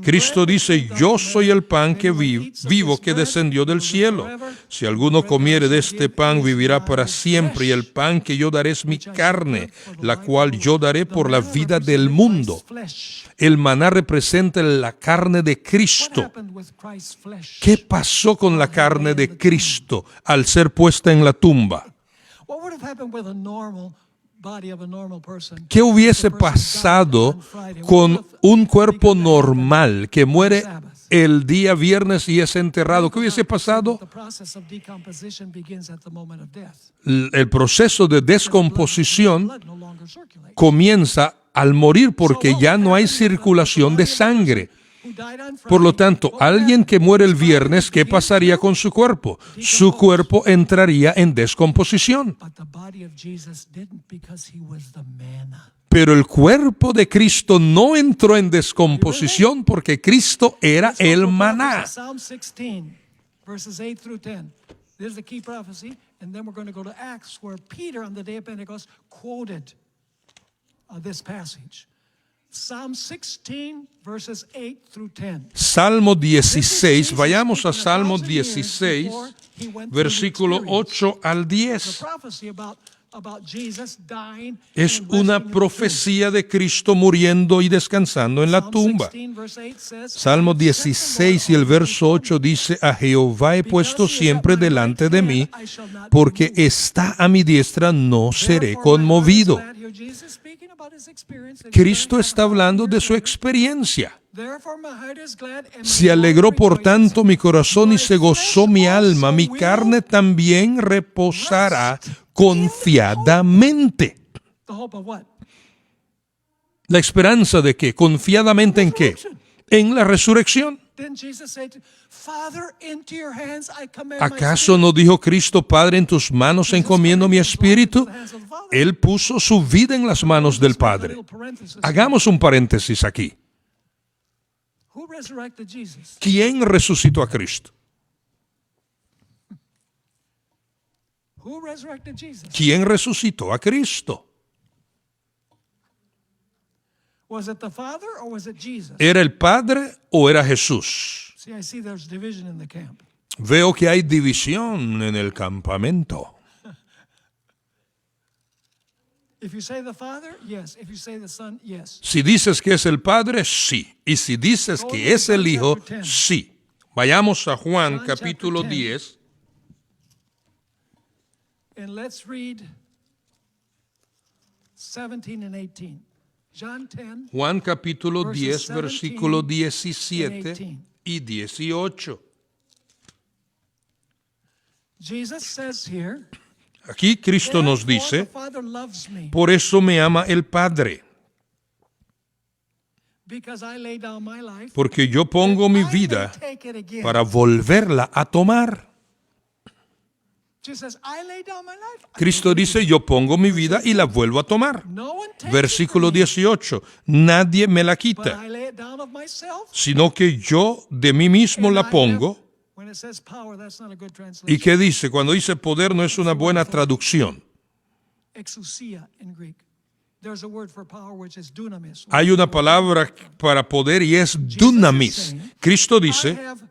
Cristo dice, yo soy el pan que vivo que descendió del cielo. Si alguno comiere de este pan, vivirá para siempre, y el pan que yo daré es mi carne, la cual yo daré por la vida del mundo. El maná representa la carne de Cristo. ¿Qué pasó con la carne de Cristo al ser puesta en la tumba? ¿Qué hubiese pasado con un cuerpo normal que muere el día viernes y es enterrado? ¿Qué hubiese pasado? El proceso de descomposición comienza al morir porque ya no hay circulación de sangre. Por lo tanto, alguien que muere el viernes, ¿qué pasaría con su cuerpo? Su cuerpo entraría en descomposición. Pero el cuerpo de Cristo no entró en descomposición porque Cristo era el maná. There's the key prophecy, and then we're going to go to Acts, where Peter on the day of Pentecost quoted this passage. Psalm 16, verses 8 through 10. Salmo 16, vayamos a Salmo 16, versículo 8 al 10. Es una profecía de Cristo muriendo y descansando en la tumba. Salmo 16 y el verso 8 dice: a Jehová he puesto siempre delante de mí, porque está a mi diestra, no seré conmovido. Cristo está hablando de su experiencia. Se alegró por tanto mi corazón y se gozó mi alma, mi carne también reposará confiadamente. ¿La esperanza de qué? ¿Confiadamente en qué? En la resurrección. ¿Acaso no dijo Cristo: Padre, en tus manos encomiendo mi espíritu? Él puso su vida en las manos del Padre. Hagamos un paréntesis aquí. ¿Quién resucitó a Cristo? ¿Quién resucitó a Cristo? ¿Era el Padre o era Jesús? Veo que hay división en el campamento. Si dices que es el Padre, sí. Y si dices que es el Hijo, sí. Vayamos a Juan capítulo 10. And let's read 17 and 18. John 10, Juan capítulo 10, 17 versículo and 17 18. y 18. Jesus says here, Aquí Cristo nos "Therefore dice: the Father loves me, por eso me ama el Padre, because I lay down my life, porque yo pongo mi I may vida take it again." para volverla a tomar. Jesus says, "I lay down my life." Cristo dice: yo pongo mi vida y la vuelvo a tomar. No one takes Versículo it from me, 18. Nadie me la but quita, I lay it down of myself. sino que yo de mí mismo And la I pongo. have- when it says power, that's not a good ¿Y translation. qué dice? Cuando dice poder no es una buena traducción. Exousia in Greek. There's a word for power which is dunamis. Hay una palabra para poder y es dunamis. Cristo I dice: have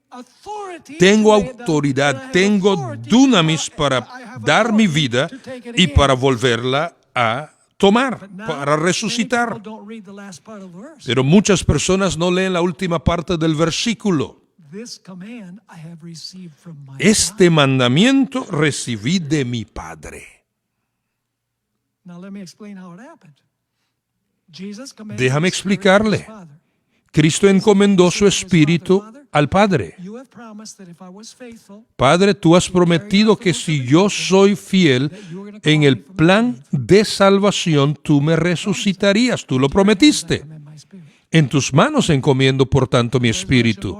authority tengo to lay it down, autoridad, but I have tengo authority dunamis to- para I have dar mi authority vida to take it y again. para volverla a tomar, But now, para many resucitar. people don't read the last part of the verse. Pero muchas personas no leen la última parte del versículo. This command I have received from my Este Father. mandamiento recibí de mi Padre. Now let me explain how it happened. Jesus commanded Déjame the Spirit to explicarle. his Father. Cristo encomendó su espíritu al Padre. You have promised that if I was faithful, Padre, tú has prometido que si yo soy fiel en el plan de salvación, tú me resucitarías. Tú lo prometiste. I'm in my spirit. En tus manos encomiendo, por tanto, mi espíritu.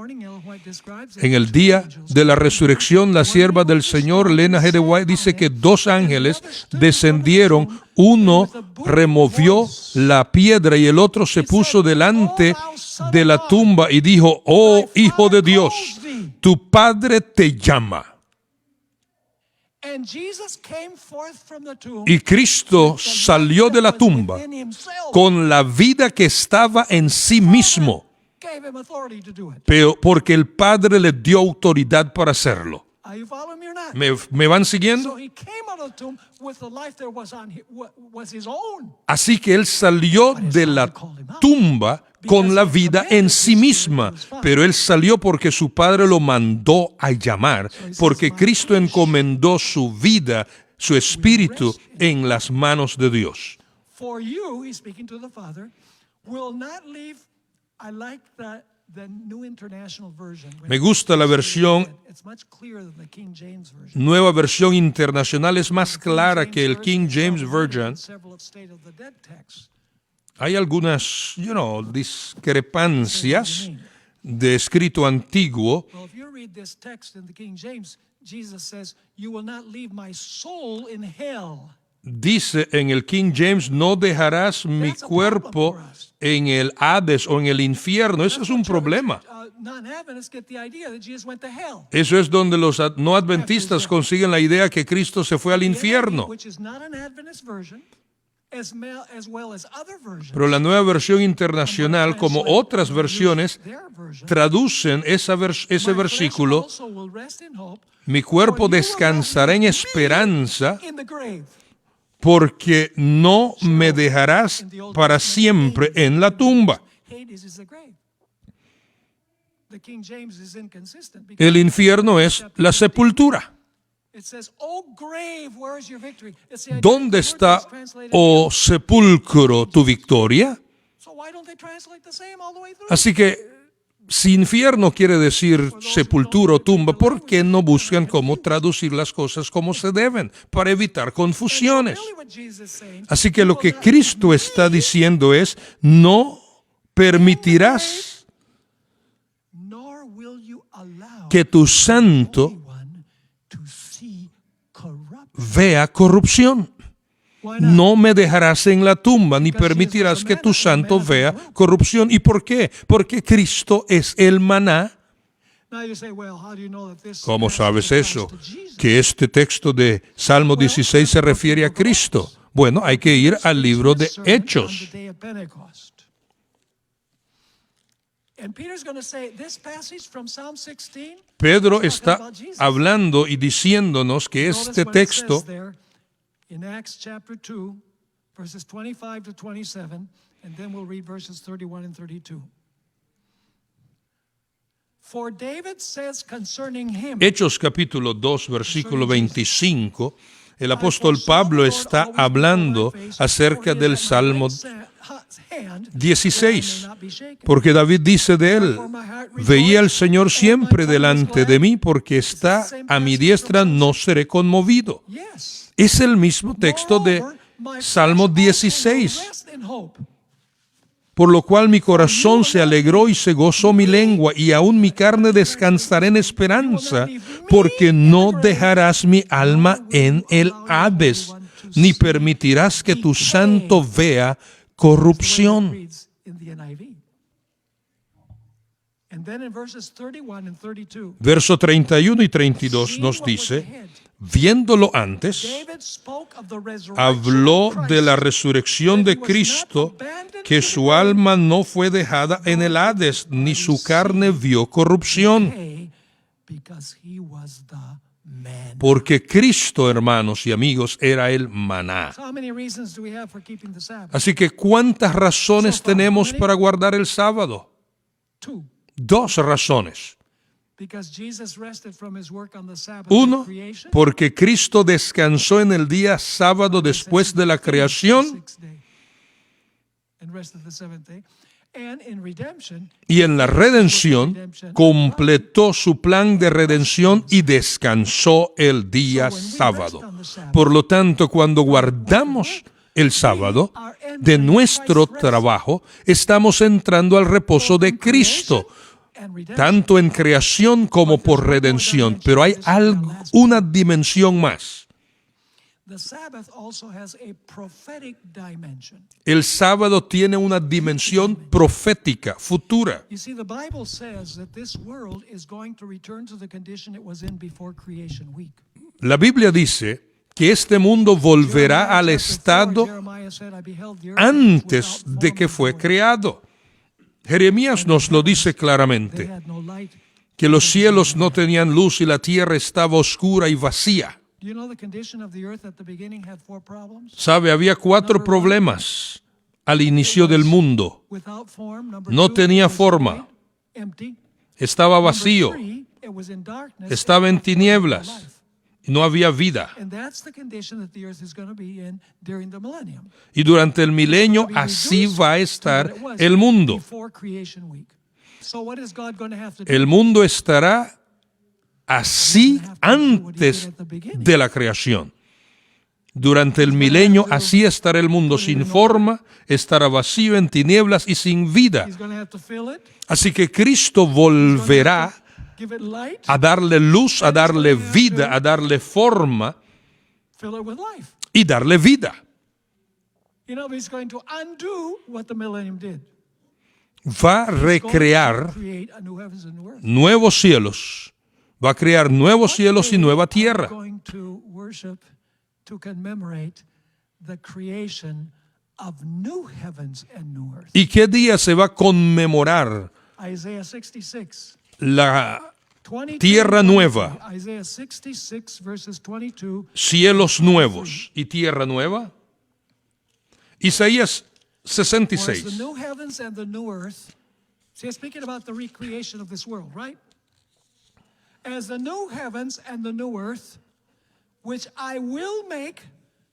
En el día de la resurrección, la sierva del Señor, Lena G. de White, dice que dos ángeles descendieron. Uno removió la piedra y el otro se puso delante de la tumba y dijo: oh Hijo de Dios, tu Padre te llama. And Jesus came forth from the tomb Y Cristo salió de la tumba within himself, con la vida que estaba en sí mismo, gave him authority to do it. pero porque el Padre le dio autoridad para hacerlo. Are you following me or not? ¿Me van siguiendo? So he came out of the tomb with the life that was his own. Así que él salió de la tumba con la vida en sí misma, pero él salió porque su Padre lo mandó a llamar, porque Cristo encomendó su vida, su espíritu, en las manos de Dios. For you, he's speaking to the Father, will not leave. I like the New International Version. Me gusta la versión, It's much clearer than the King James Version. nueva versión internacional, es más clara que el King James Version. Several of State of the Dead texts. Hay algunas, discrepancias de escrito antiguo. Well, if you read this text in the King James, Jesus says, "You will not leave my soul in hell." Dice en el King James: no dejarás mi cuerpo en el Hades o en el infierno. Ese es un problema. Non-Adventists get the idea that Jesus went to hell. Eso es donde los no adventistas consiguen la idea que Cristo se fue al infierno. Which is not an Adventist version. as well as other versions, Pero la nueva versión internacional, como otras versiones, their version, traducen ese "My flesh versículo: also will rest in hope, mi cuerpo descansará en esperanza, in the grave." porque no me dejarás para siempre en la tumba. Hades is the grave. The King James is inconsistent because El infierno es la sepultura. it says, "Oh grave, where is your victory?" It's the ¿Dónde identical word está, that's translated oh sepulcro, tu victoria? So why don't they translate the same all the way through? Así que, si infierno quiere decir sepultura o tumba, ¿por qué no buscan cómo traducir las cosas como se deben para evitar confusiones? Really what Jesus is saying, Así que lo que Cristo está diciendo es: no permitirás nor will you allow que tu santo anyone to see corruption. vea corrupción. Why not? No me dejarás en la tumba, ni permitirás que tu santo vea corrupción. ¿Y por qué? Porque Cristo es el maná. Now you say, well, how do you know that this ¿Cómo passage sabes applies eso? to Jesus? Que este texto de Salmo 16 se refiere a Cristo. Bueno, hay que ir al libro de Sermon on Hechos. the day of Pentecost. And Peter's going to say this passage from Psalm 16. Pedro está hablando y diciéndonos que Notice este what it texto says there in Acts chapter 2, verses 25 to 27, and then we'll read verses 31 and 32. For David says concerning him, Hechos capítulo 2, versículo 25, el apóstol Pablo está hablando acerca del Salmo 16, porque David dice de él: veía al Señor siempre delante de mí, porque está a mi diestra, no seré conmovido. yes, Es el mismo texto de moreover, my Salmo flesh also will 16. rest in hope. Por lo cual mi corazón se alegró y se gozó mi lengua, y aún mi carne descansará en esperanza, porque no dejarás mi alma en el Hades, ni permitirás que tu santo vea corrupción. Reads in the NIV. And then in verses 31 and 32, Verso 31 y 32 nos dice: viéndolo antes, David spoke of the resurrection habló of Christ, de la resurrección de that he was Cristo, not abandoned que in su the grave, alma no fue dejada en el Hades, ni su carne vio corrupción. decay, because he was the man. Porque Cristo, hermanos y amigos, era el maná. So how many reasons do we have for keeping the Sabbath? Así que, ¿cuántas razones tenemos para guardar el sábado? 2. 2 razones. Because Jesus rested from his work on the Sabbath Uno, of creation. porque Cristo descansó en el día sábado después de la creación, And rested the seventh day. And in redemption, y en la redención completó su plan de redención y descansó el día sábado. Por lo tanto, cuando guardamos el sábado de nuestro trabajo, estamos entrando al reposo de Cristo, and redemption. tanto en creación como por redención. Pero hay una dimensión más. The Sabbath also has a prophetic dimension. El sábado tiene una dimensión profética, futura. You see, the Bible says that this world is going to return to the condition it was in before creation week. La Biblia dice que este mundo volverá al estado Jeremiah said, "I beheld the earth antes without de form que and fue void." creado. Jeremías nos lo dice They claramente, had no light. que los cielos no tenían luz y la tierra estaba oscura y vacía. Do you know the condition of the earth at the beginning had 4 problems? Sabe, había 4 problemas al inicio del mundo. Without form, number No 2, tenía it was forma. void, empty. Estaba Number vacío, 3, it was in darkness, estaba en and there was no tinieblas, life. y no había vida. And that's the condition that the earth is going to be in during the millennium. Y durante el milenio It's gonna be así reduced va a to estar what it was el mundo. before creation week. So what is God going to have to do? El mundo estará así antes de la creación. Durante el milenio así estará el mundo, sin forma, estará vacío, en tinieblas y sin vida. He's going to have to fill it, Así que Cristo volverá give it light, a darle luz, a darle vida, a darle forma fill it with life. y darle vida. You know, he's going to undo what the millennium did. Va a He's going recrear to create a new heavens and new earth. nuevos cielos. Va a crear nuevos cielos y nueva We're tierra. going to worship to commemorate the creation of new heavens and new earth. ¿Y qué día se va a conmemorar Isaiah 66. la 22, tierra nueva, Isaiah 66 verses 22. cielos nuevos y tierra nueva? Isaías For as the 66. new heavens and the new earth. See, it's speaking about the recreation of this world, right? As the new heavens and the new earth, which I will make,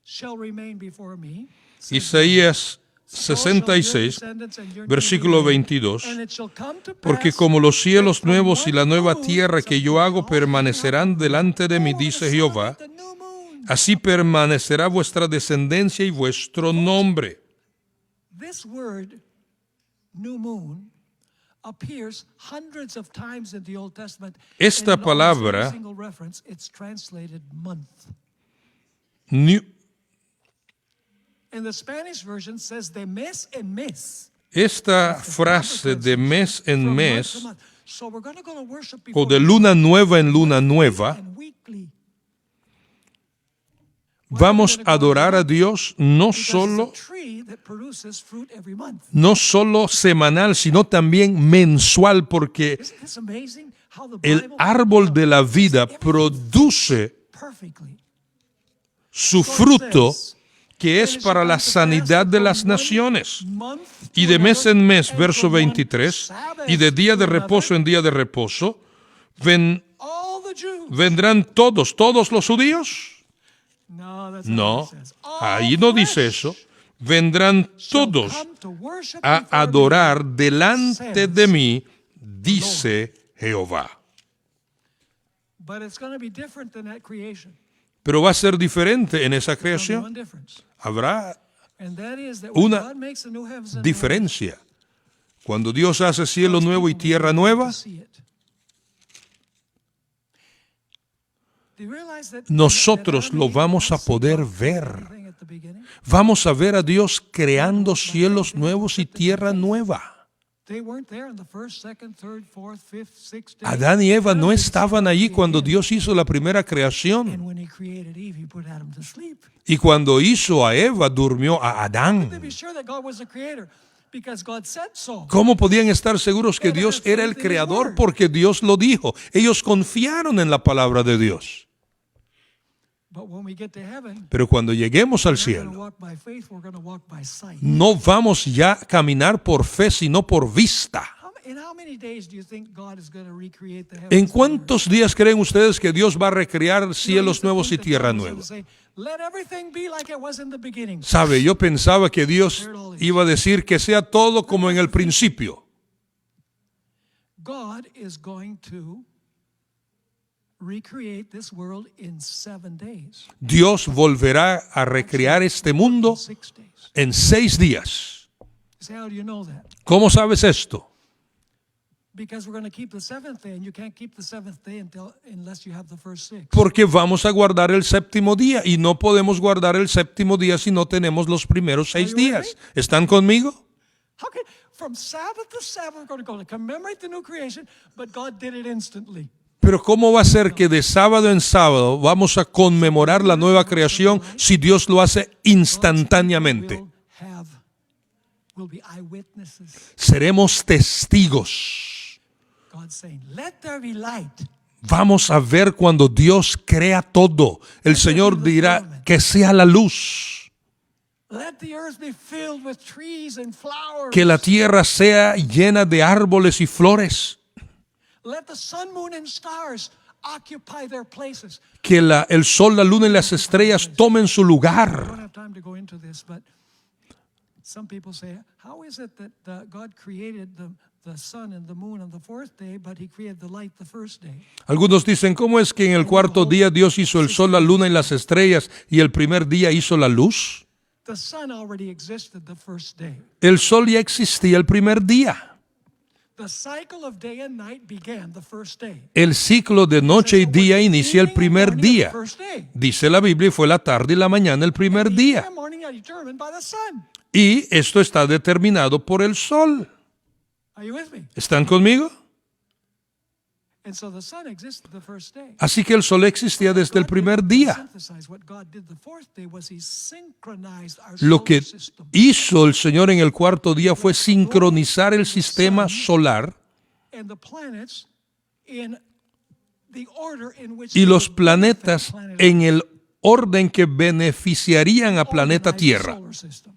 shall remain before me. Isaías So shall your 66, descendants and your versículo children, 22. and it shall come to Porque pass como los cielos that from nuevos y la one nueva moon tierra que yo hago permanecerán delante de mí, dice Jehová, the new moon. así permanecerá vuestra descendencia y vuestro nombre. This word, new moon, appears hundreds of times in the Old Testament. Esta And in almost palabra- every single reference, it's translated month. Ni- In the Spanish version says de mes en mes. Esta frase de mes en From month mes to month. So we're going to go to worship o before de luna nueva en luna nueva, and weekly. vamos a adorar a Dios no Because solo, it's a tree that produces fruit every month. no solo semanal, sino también mensual, porque Isn't this amazing how the el Bible árbol de la vida produce perfectly? su fruto, que es para la sanidad de las naciones. Y de mes en mes, verso 23, y de día de reposo en día de reposo, All the Jews. ¿vendrán todos los judíos? No, that's not No, what it says. ahí no dice eso. Vendrán todos Come to worship a before me. adorar delante de mí, dice Jehová. But it's going to be different than that creation. Pero va a ser diferente en esa There's only creación. one difference. Habrá And that is that when una God makes the new heavens and new earth, diferencia. Cuando Dios hace cielo nuevo y tierra nueva, to see it. Do you realize that nosotros Adam lo and Eve vamos a not see poder God ver. everything at the beginning? Vamos a ver a Dios creando cielos nuevos y tierra nueva. They weren't there in the first, second, third, fourth, fifth, sixth day. Adán y Eva no Adam estaban allí cuando created. Dios hizo la primera creación. And when he created Eve, he put Adam to sleep. Y cuando hizo a Eva, durmió a To Adán. be sure that God was the creator, because God said so. ¿Cómo podían estar seguros que Dios era el creador? Porque Dios lo dijo. Ellos confiaron en la palabra de Dios. But when we get to heaven, Pero cuando lleguemos al we're going to cielo, walk by faith, we're going to walk by sight. no vamos ya a caminar por fe, sino por vista. In how many days do you think God is going to recreate the heavens? ¿En and the earth? cuántos días creen ustedes que Dios va a recrear You know, I cielos used to nuevos y think that tierra God was nueva? gonna say, let everything be like it was in the beginning. Sabe, yo pensaba que Dios iba a decir que sea todo como en el principio. God is going to recreate this world in 7 days. Dios volverá a recrear este mundo 6 days. en 6 días. You say, how do you know that? ¿Cómo sabes esto? Because we're going to keep the 7th day, and you can't keep the 7th day unless you have the first 6. Porque vamos a guardar el séptimo día y no podemos guardar el séptimo día si no tenemos los primeros 6 días. ¿Están conmigo? How can, from Sabbath to Sabbath, we're going to commemorate the new creation, but God did it instantly. Pero ¿cómo va a ser que de sábado en sábado vamos a conmemorar la nueva creación si Dios lo hace instantáneamente? We'll be eyewitnesses. Seremos testigos. God saying, let there be light. Vamos a ver cuando Dios crea todo. El Señor dirá que sea la luz. Let the earth be filled with trees and flowers. Que la tierra sea llena de árboles y flores. Let the sun, moon, and stars occupy their places. Que el sol, la luna y las estrellas tomen su I lugar. don't have time to go into this, but some people say, how is it that God created the sun and the moon on the 4th day, but he created the light the first day? Algunos dicen, ¿cómo es que en el cuarto día Dios hizo el sol, la luna y las estrellas y el primer día hizo la luz? The sun already existed the first day. El sol ya existía el primer día. The cycle of day and night began the first day. El ciclo de noche y día inicia el primer día. First day. Dice la Biblia, y fue la tarde y la mañana el primer día. The morning are determined by the sun. Y esto está determinado por el sol. Are you with me? ¿Están conmigo? And so the sun existed the first day. Así que el sol existía desde el primer día. What God did the fourth day was he synchronized our Lo que solar system. hizo el Señor en el cuarto día fue sincronizar el sistema solar And the planets in the order in which y they los would planetas benefit planet en el orden que beneficiarían a planeta organized the Tierra. solar system.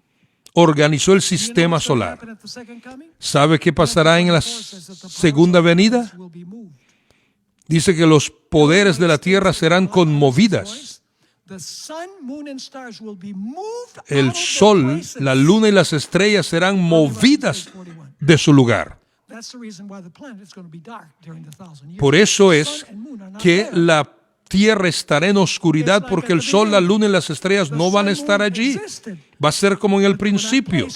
Organizó el You know sistema what's gonna solar. happen at the second coming? ¿Sabe qué pasará en la segunda venida? Will be moved. Dice que los poderes de la tierra serán conmovidas. The sun, moon, and stars will be moved out El of their sol, places. la luna y las estrellas serán movidas de su lugar. That's the reason why the planet is going to be dark during the 1,000 years. Por eso The es sun and moon are not que there. la tierra estará en oscuridad porque el sol, la luna y las estrellas no van a estar allí. Va a ser como en el principio.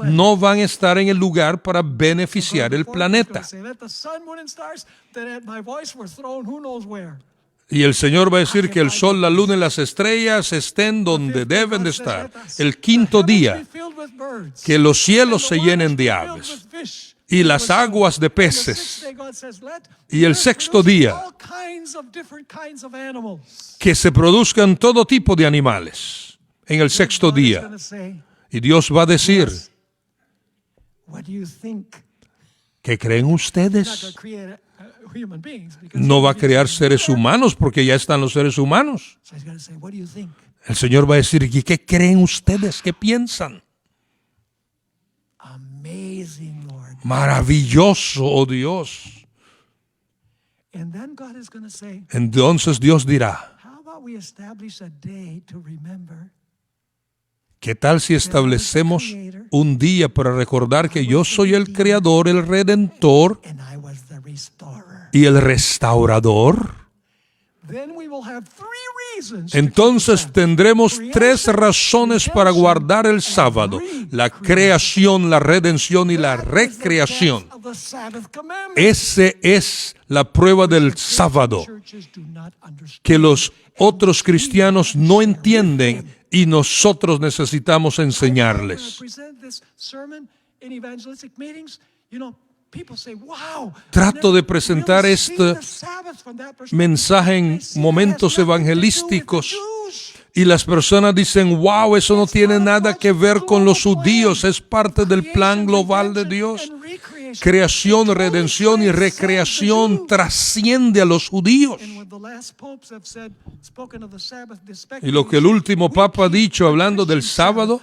No van a estar en el lugar para beneficiar el planeta. Y el Señor va a decir que el sol, la luna y las estrellas estén donde deben de estar. El quinto día, que los cielos se llenen de aves y las aguas de peces. Y el sexto día, que se produzcan todo tipo de animales en el sexto día. Y Dios va a decir, ¿qué creen ustedes? No va a crear seres humanos porque ya están los seres humanos. El Señor va a decir, ¿y qué creen ustedes? ¿Qué piensan? Maravilloso, oh Dios. Entonces Dios dirá, ¿qué tal si establecemos un día para recordar que yo soy el Creador, el Redentor y el Restaurador? Entonces tendremos tres razones para guardar el sábado: la creación, la redención y la recreación. Esa es la prueba del sábado que los otros cristianos no entienden y nosotros necesitamos enseñarles. Trato de presentar este mensaje en momentos evangelísticos y las personas dicen, wow, eso no tiene nada que ver con los judíos, es parte del plan global de Dios. Creación, redención y recreación trasciende a los judíos. Y lo que el último Papa ha dicho hablando del sábado,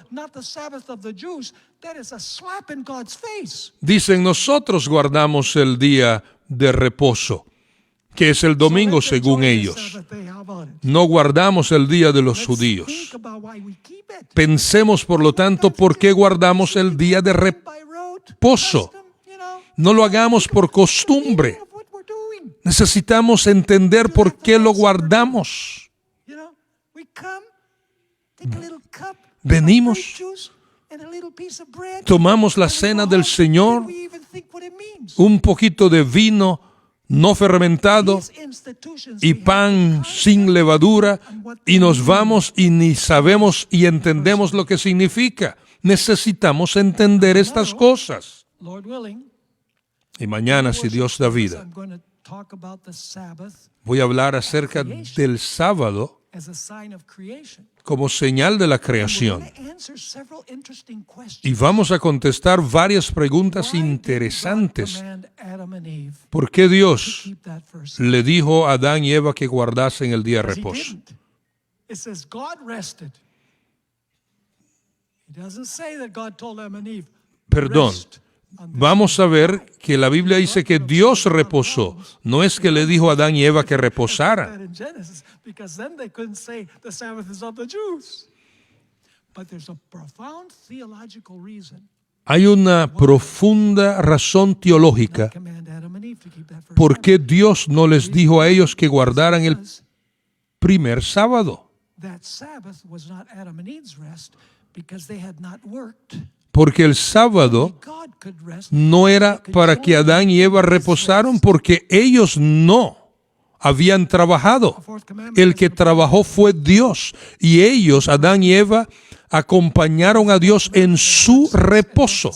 dicen, nosotros guardamos el día de reposo, que es el domingo según ellos. No guardamos el día de los judíos. Pensemos, por lo tanto, por qué guardamos el día de reposo. No lo hagamos por costumbre. Necesitamos entender por qué lo guardamos. Venimos, tomamos la cena del Señor, un poquito de vino no fermentado y pan sin levadura, y nos vamos y ni sabemos y entendemos lo que significa. Necesitamos entender estas cosas. Y mañana, si Dios da vida, voy a hablar acerca del sábado como señal de la creación. Y vamos a contestar varias preguntas interesantes. ¿Por qué Dios le dijo a Adán y Eva que guardasen el día de reposo? Perdón. Vamos a ver que la Biblia dice que Dios reposó. No es que le dijo a Adán y Eva que reposaran. Hay una profunda razón teológica por qué Dios no les dijo a ellos que guardaran el primer sábado. Porque el sábado no era para que Adán y Eva reposaran, porque ellos no habían trabajado. El que trabajó fue Dios. Y ellos, Adán y Eva, acompañaron a Dios en su reposo.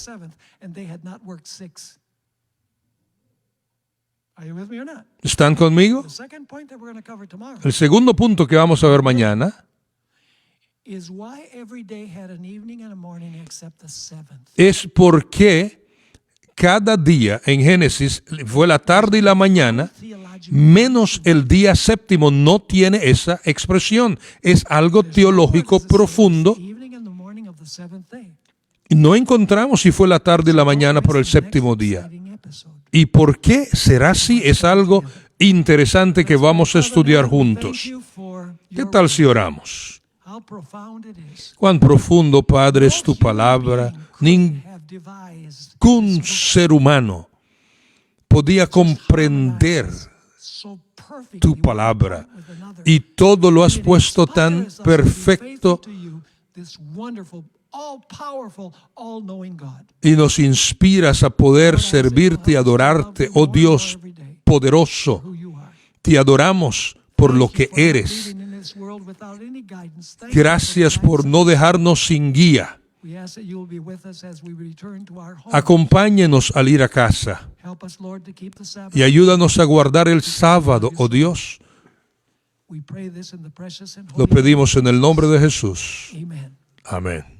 Are you with me or not? ¿Están conmigo? The second point that we're going to cover tomorrow El segundo punto que vamos a ver mañana is why every day had an evening and a morning except the seventh. es por qué cada día en Génesis fue la tarde y la mañana, menos el día séptimo no tiene esa expresión. Es algo teológico profundo. Evening and the morning of the seventh day. No encontramos si fue la tarde y la mañana por el séptimo día. Exciting episode. ¿Y por qué será así? Es algo interesante que vamos a estudiar juntos. Thank you for ¿Qué your tal si oramos? how profound it is. Cuán profundo, Padre, es tu palabra. Have devised Ningún ser humano podía comprender so perfect tu palabra y todo lo has puesto tan perfecto this wonderful, all powerful, all knowing God. y nos inspiras a poder servirte y adorarte, oh Dios poderoso. Who you are. Te adoramos por lo que eres. Living in this world without any guidance. Thank you Gracias for por no dejarnos sin guía. We ask that you will be with us as we return to our home. Acompáñenos al ir a casa Help us, Lord, to keep the Sabbath. y ayúdanos a guardar el sábado, oh Dios. We pray this in the precious and Lo holy pedimos en el nombre de Jesús. name. Amen. Amén.